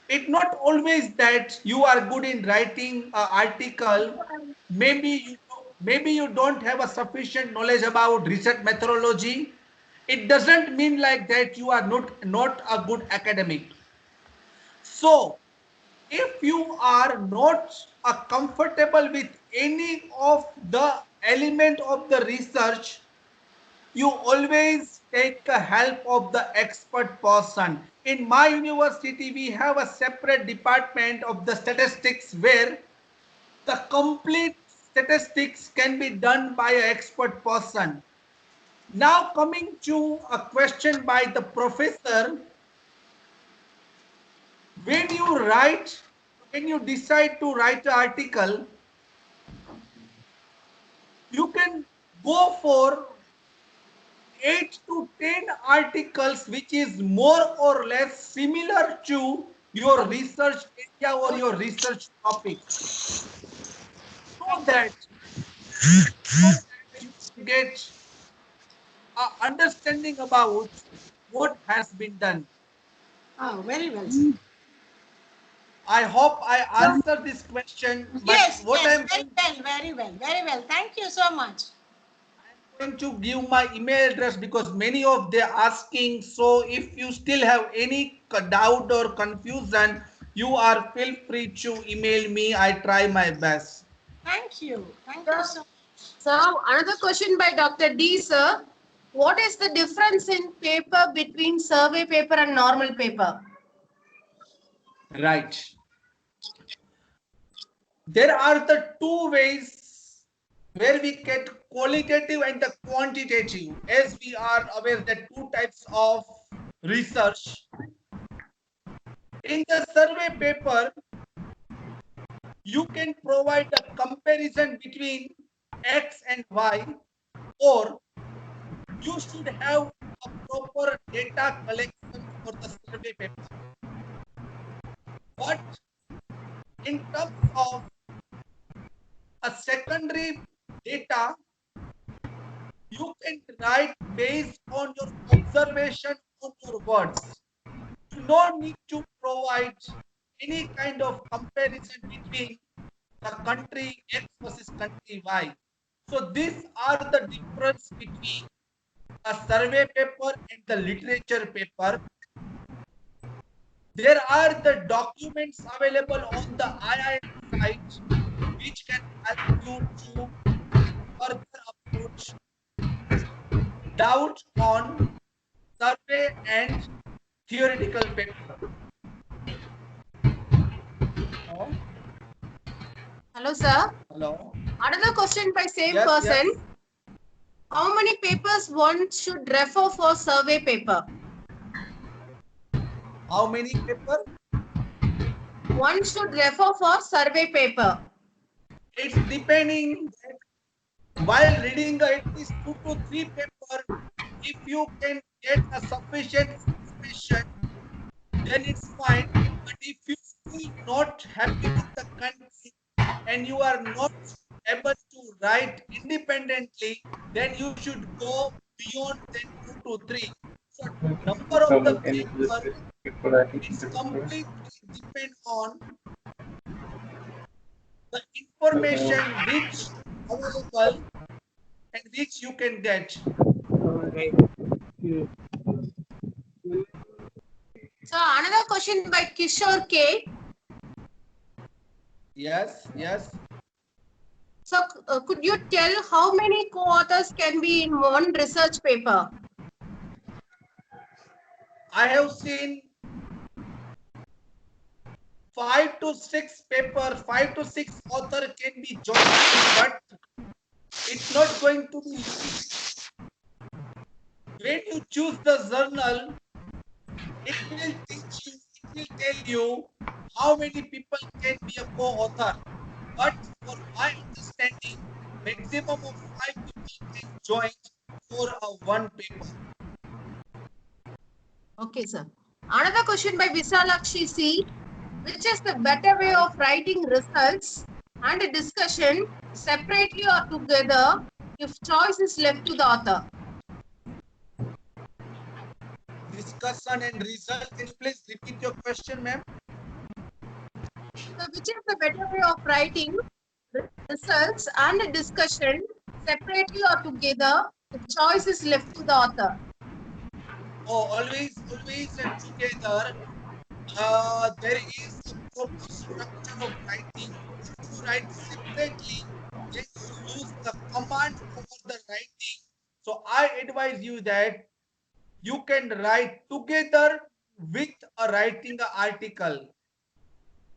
It's not always that you are good in writing an article. Maybe you don't have a sufficient knowledge about research methodology. It doesn't mean like that you are not a good academic. So if you are not comfortable with any of the element of the research, you always take the help of the expert person. In my university, we have a separate department of the statistics where the complete statistics can be done by an expert person. Now coming to a question by the professor, when you decide to write an article, you can go for 8 to 10 articles which is more or less similar to your research area or your research topic, so that you get an understanding about what has been done. Oh, very well, sir. I hope I answered this question. But Yes, what very well. Thank you so much. I'm going to give my email address because many of they are asking. So if you still have any doubt or confusion, you are feel free to email me. I try my best. Thank you so much. So another question by Dr. D, sir. What is the difference in paper between survey paper and normal paper? Right. There are the two ways where we get qualitative and the quantitative. As we are aware that two types of research. In the survey paper, you can provide a comparison between X and Y, or you should have a proper data collection for the survey paper. But in terms of a secondary data, you can write based on your observation on your words. You don't need to provide any kind of comparison between the country X versus country Y. So these are the difference between a survey paper and the literature paper. There are the documents available on the IIM site which can help you to further approach doubt on survey and theoretical paper. Hello, sir. Hello. Another question by same Yes, person. yes. How many papers one should refer for survey paper? How many paper? One should refer for survey paper. It's depending that while reading at least 2 to 3 paper, if you can get a sufficient information, then it's fine. But if you still not happy with the content and you are not able to write independently, then you should go beyond than 2 to 3. So number of the paper is completely depend on the information which available and which you can get. So another question by Kishore K. Yes, yes. So could you tell how many co-authors can be in one research paper? I have seen 5 to 6 paper, 5 to 6 author can be joined, but it's not going to be easy. When you choose the journal, it will teach you, it will tell you how many people can be a co-author. But for my understanding, maximum of 5 people can join for a one paper. Okay, sir. Another question by Visalakshi C. Which is the better way of writing results and a discussion separately or together if choice is left to the author? Discussion and result. Can you please repeat your question, ma'am? So which is the better way of writing results and a discussion separately or together if choice is left to the author? Oh, always and together. There is a proper structure of writing. If you write separately, then you lose the command over the writing. So I advise you that you can write together with a writing an article.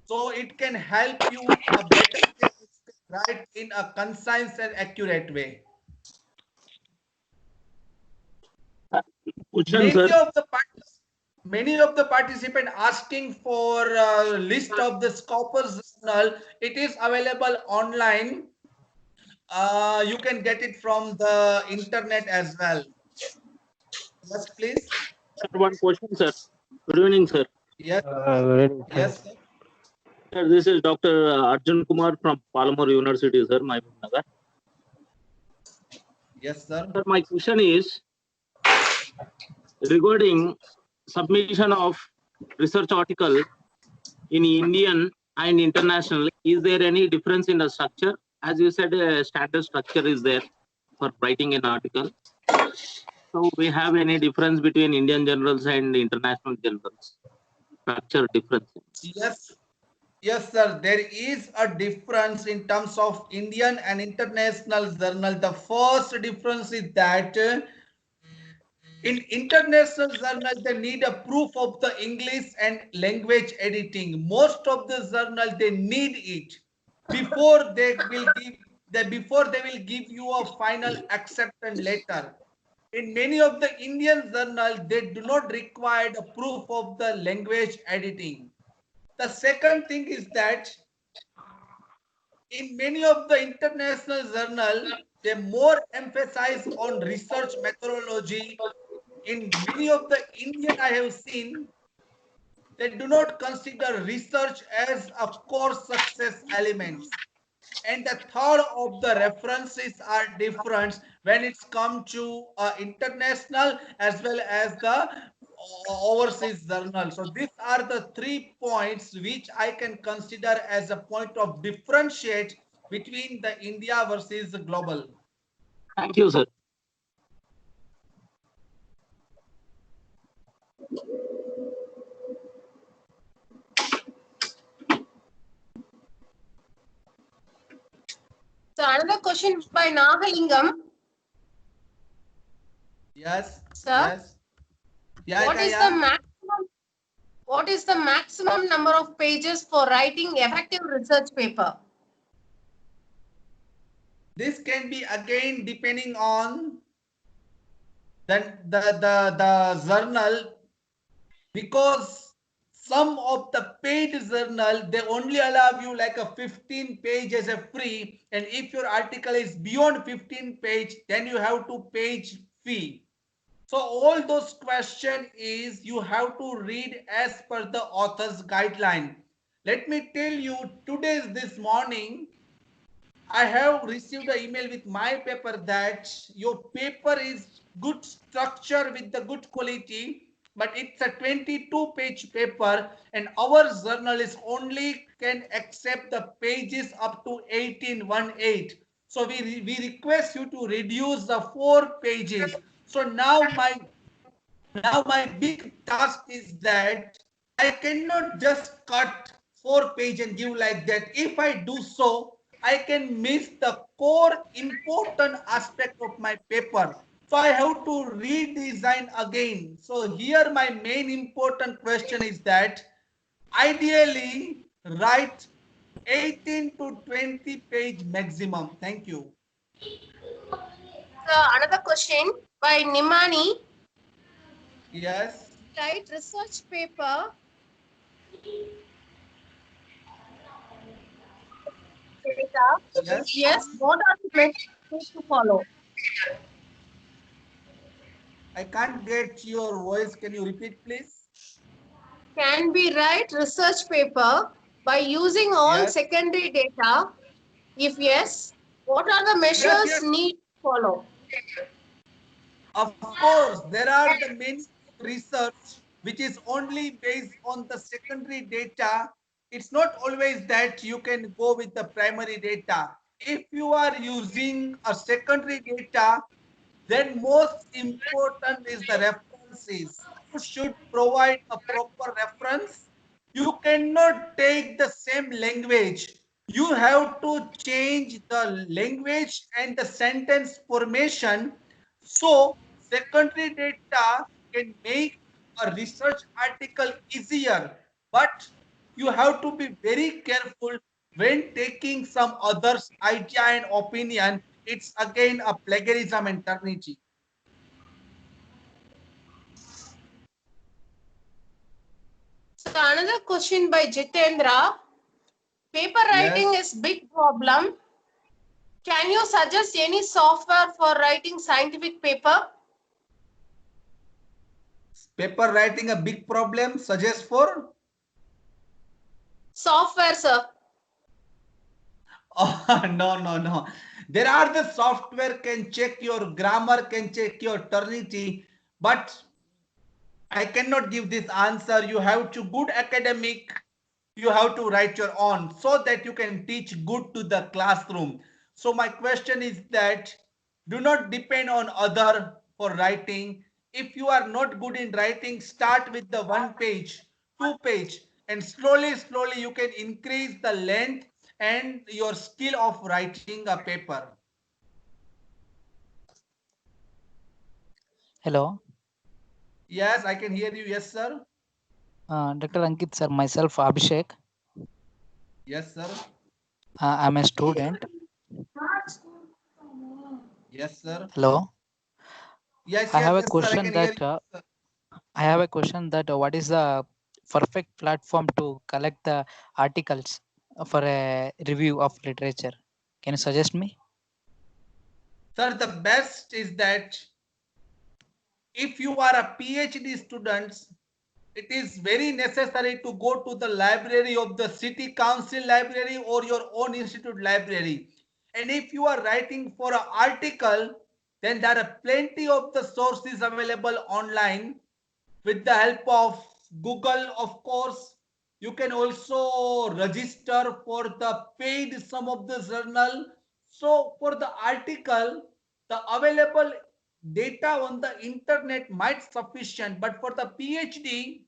So it can help you a better way to write in a concise and accurate way. Question, sir. Many of the participants asking for a list of the Scopus journal. It is available online. You can get it from the internet as well. Yes, please. Sir, one question, sir. Good evening, sir. Yes. Yes. Sir. Sir, this is Dr. Arjun Kumar from Palomar University, sir, Mahbubnagar. Yes, sir. Sir, my question is regarding submission of research article in Indian and international. Is there any difference in the structure? As you said, a standard structure is there for writing an article. So we have any difference between Indian journals and international journals? Structure difference? Yes. Yes, sir. There is a difference in terms of Indian and international journal. The first difference is that in international journal, they need a proof of the English and language editing. Most of the journal they need it before they will give you a final acceptance letter. In many of the Indian journal, they do not require the proof of the language editing. The second thing is that in many of the international journal, they more emphasize on research methodology. In many of the Indian I have seen, they do not consider research as a core success element. And the third of the references are different when it's come to international as well as the overseas journal. So these are the 3 points which I can consider as a point of differentiate between the India versus the global. Thank you, sir. So another question by Nagalingam. Yes. Sir, Yes. Yeah, what is the maximum number of pages for writing effective research paper? This can be again depending on the journal, because some of the paid journal, they only allow you like a 15 page as a free. And if your article is beyond 15 page, then you have to page fee. So all those question is you have to read as per the author's guideline. Let me tell you, this morning, I have received an email with my paper that your paper is good structure with the good quality, but it's a 22-page paper and our journalist only can accept the pages up to 1818. So we request you to reduce the 4 pages. So now my big task is that I cannot just cut 4 pages and give like that. If I do so, I can miss the core important aspect of my paper. So I have to redesign again. So here my main important question is that ideally write 18 to 20 page maximum. Thank you. So another question by Nimani. Yes. Write research paper. Yes. Yes. What are the methods to follow? I can't get your voice. Can you repeat, please? Can we write research paper by using all Yes. secondary data? If yes, what are the measures Yes. need to follow? Of course, there are the many research which is only based on the secondary data. It's not always that you can go with the primary data. If you are using a secondary data, then most important is the references. You should provide a proper reference. You cannot take the same language. You have to change the language and the sentence formation. So secondary data can make a research article easier, but you have to be very careful when taking some others' idea and opinion. It's again a plagiarism and turnitin. So another question by Jitendra. Paper writing Yes. is big problem. Can you suggest any software for writing scientific paper? Paper writing a big problem. Suggest for? Software, sir. Oh, no. There are the software can check your grammar, can check your turnitin, but I cannot give this answer. You have to good academic. You have to write your own so that you can teach good to the classroom. So my question is that do not depend on other for writing. If you are not good in writing, start with the 1 page, 2 page, and slowly you can increase the length and your skill of writing a paper. Hello. Yes, I can hear you. Yes, sir. Dr. Ankit, sir, myself Abhishek. Yes, sir. I'm a student. Yes, sir. Hello. Yes, I have a sir. I question can hear that you, sir. I have a question that what is the perfect platform to collect the articles for a review of literature? Can you suggest me? Sir, the best is that if you are a PhD student, it is very necessary to go to the library of the city council library or your own institute library. And if you are writing for an article, then there are plenty of the sources available online with the help of Google, of course. You can also register for the paid some of the journal. So for the article, the available data on the internet might sufficient, but for the PhD,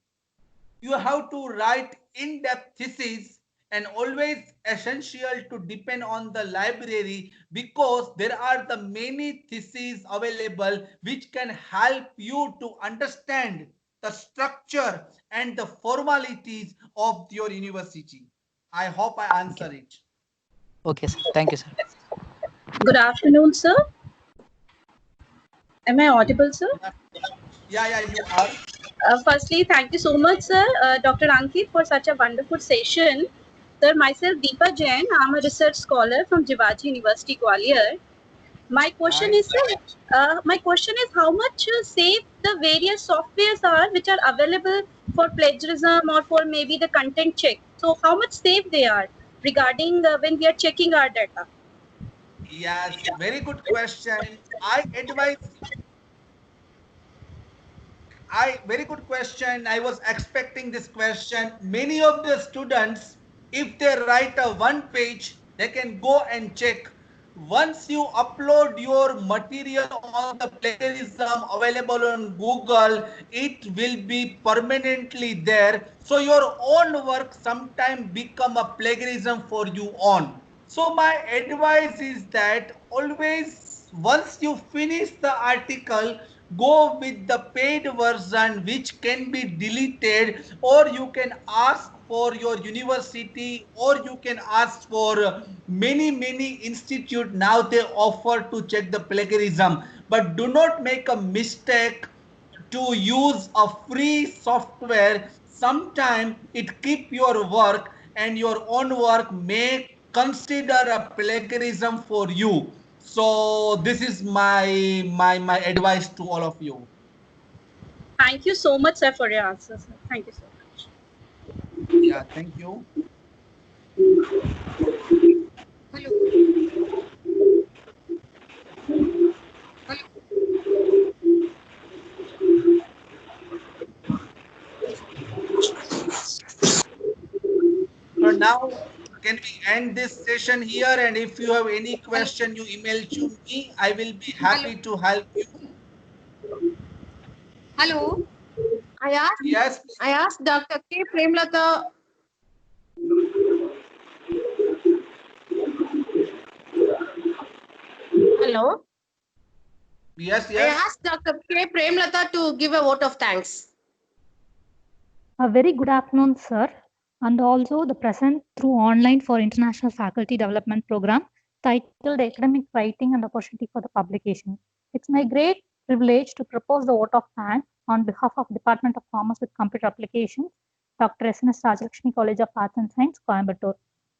you have to write in-depth thesis and always essential to depend on the library because there are the many theses available which can help you to understand the structure and the formalities of your university. I hope I answer it. Okay, sir. Thank you, sir. Good afternoon, sir. Am I audible, sir? Yeah, you are. Firstly, thank you so much, sir, Dr. Ankit, for such a wonderful session. Sir, myself, Deepa Jain, I'm a research scholar from Jivaji University, Gwalior. My question Hi. is, sir, how much safe the various softwares are which are available for plagiarism or for maybe the content check? So, how much safe they are regarding when we are checking our data? Yes, very good question. I advise very good question. I was expecting this question. Many of the students, if they write a one page, they can go and check. Once you upload your material on the plagiarism available on Google, it will be permanently there. So your own work sometime become a plagiarism for you on. So my advice is that always once you finish the article, go with the paid version which can be deleted, or you can ask for your university, or you can ask for many institute now they offer to check the plagiarism. But do not make a mistake to use a free software. Sometime it keep your work, and your own work may consider a plagiarism for you. So this is my advice to all of you. Thank you so much, sir, for your answer, sir. Thank you so much. Yeah, thank you. So now, can we end this session here? And if you have any question, you email to me. I will be happy to help you. Hello. Yes. I asked Dr. K. Premlata. Hello. Yes. I asked Dr. K. Premlata to give a vote of thanks. A very good afternoon, sir, and also the present through online for International Faculty Development Program titled Academic Writing and Opportunity for the Publication. It's my great privilege to propose the vote of thanks on behalf of Department of Commerce with Computer Applications, Dr. S.N.S. Rajalakshmi College of Arts and Science, Coimbatore.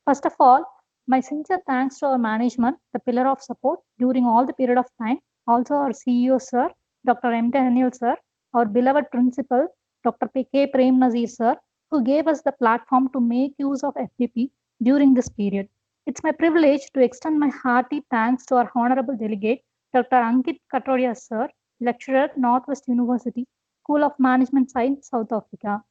First of all, my sincere thanks to our management, the pillar of support during all the period of time, also our CEO, sir, Dr. M. Daniel, sir, our beloved principal, Dr. K. Prem Nazir, sir, who gave us the platform to make use of FDP during this period. It's my privilege to extend my hearty thanks to our Honorable Delegate, Dr. Ankit Katoria, sir, lecturer, Northwest University, School of Management Science, South Africa,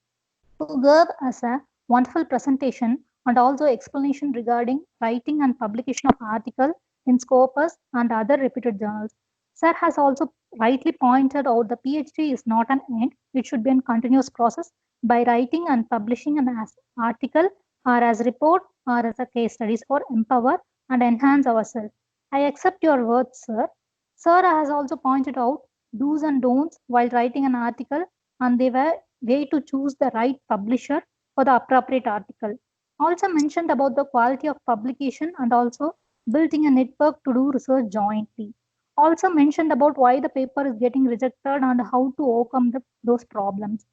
who gave us a wonderful presentation and also explanation regarding writing and publication of articles in Scopus and other reputed journals. Sir has also rightly pointed out the PhD is not an end, it should be a continuous process by writing and publishing an article or as report or as a case studies for empower and enhance ourselves. I accept your words, sir. Sir has also pointed out do's and don'ts while writing an article, and they were way to choose the right publisher for the appropriate article. Also mentioned about the quality of publication and also building a network to do research jointly. Also mentioned about why the paper is getting rejected and how to overcome those problems.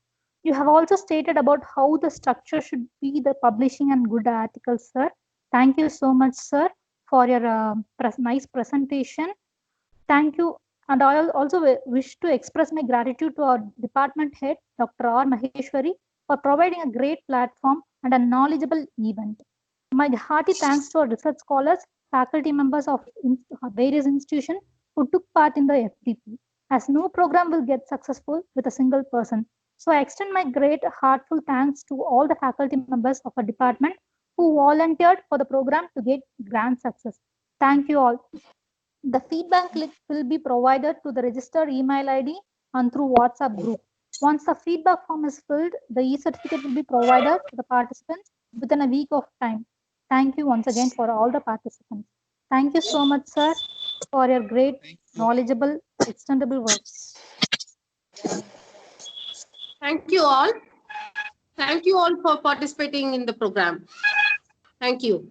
You have also stated about how the structure should be the publishing and good articles, sir. Thank you so much, sir, for your nice presentation. Thank you. And I also wish to express my gratitude to our department head, Dr. R. Maheshwari, for providing a great platform and a knowledgeable event. My hearty thanks to our research scholars, faculty members of various institutions who took part in the FDP, as no program will get successful with a single person. So I extend my great heartful thanks to all the faculty members of our department who volunteered for the program to get grand success. Thank you all. The feedback link will be provided to the registered email ID and through WhatsApp group. Once the feedback form is filled, the e-certificate will be provided to the participants within a week of time. Thank you once again for all the participants. Thank you so much, sir, for your great, knowledgeable, extendable works. Thank you all. Thank you all for participating in the program. Thank you.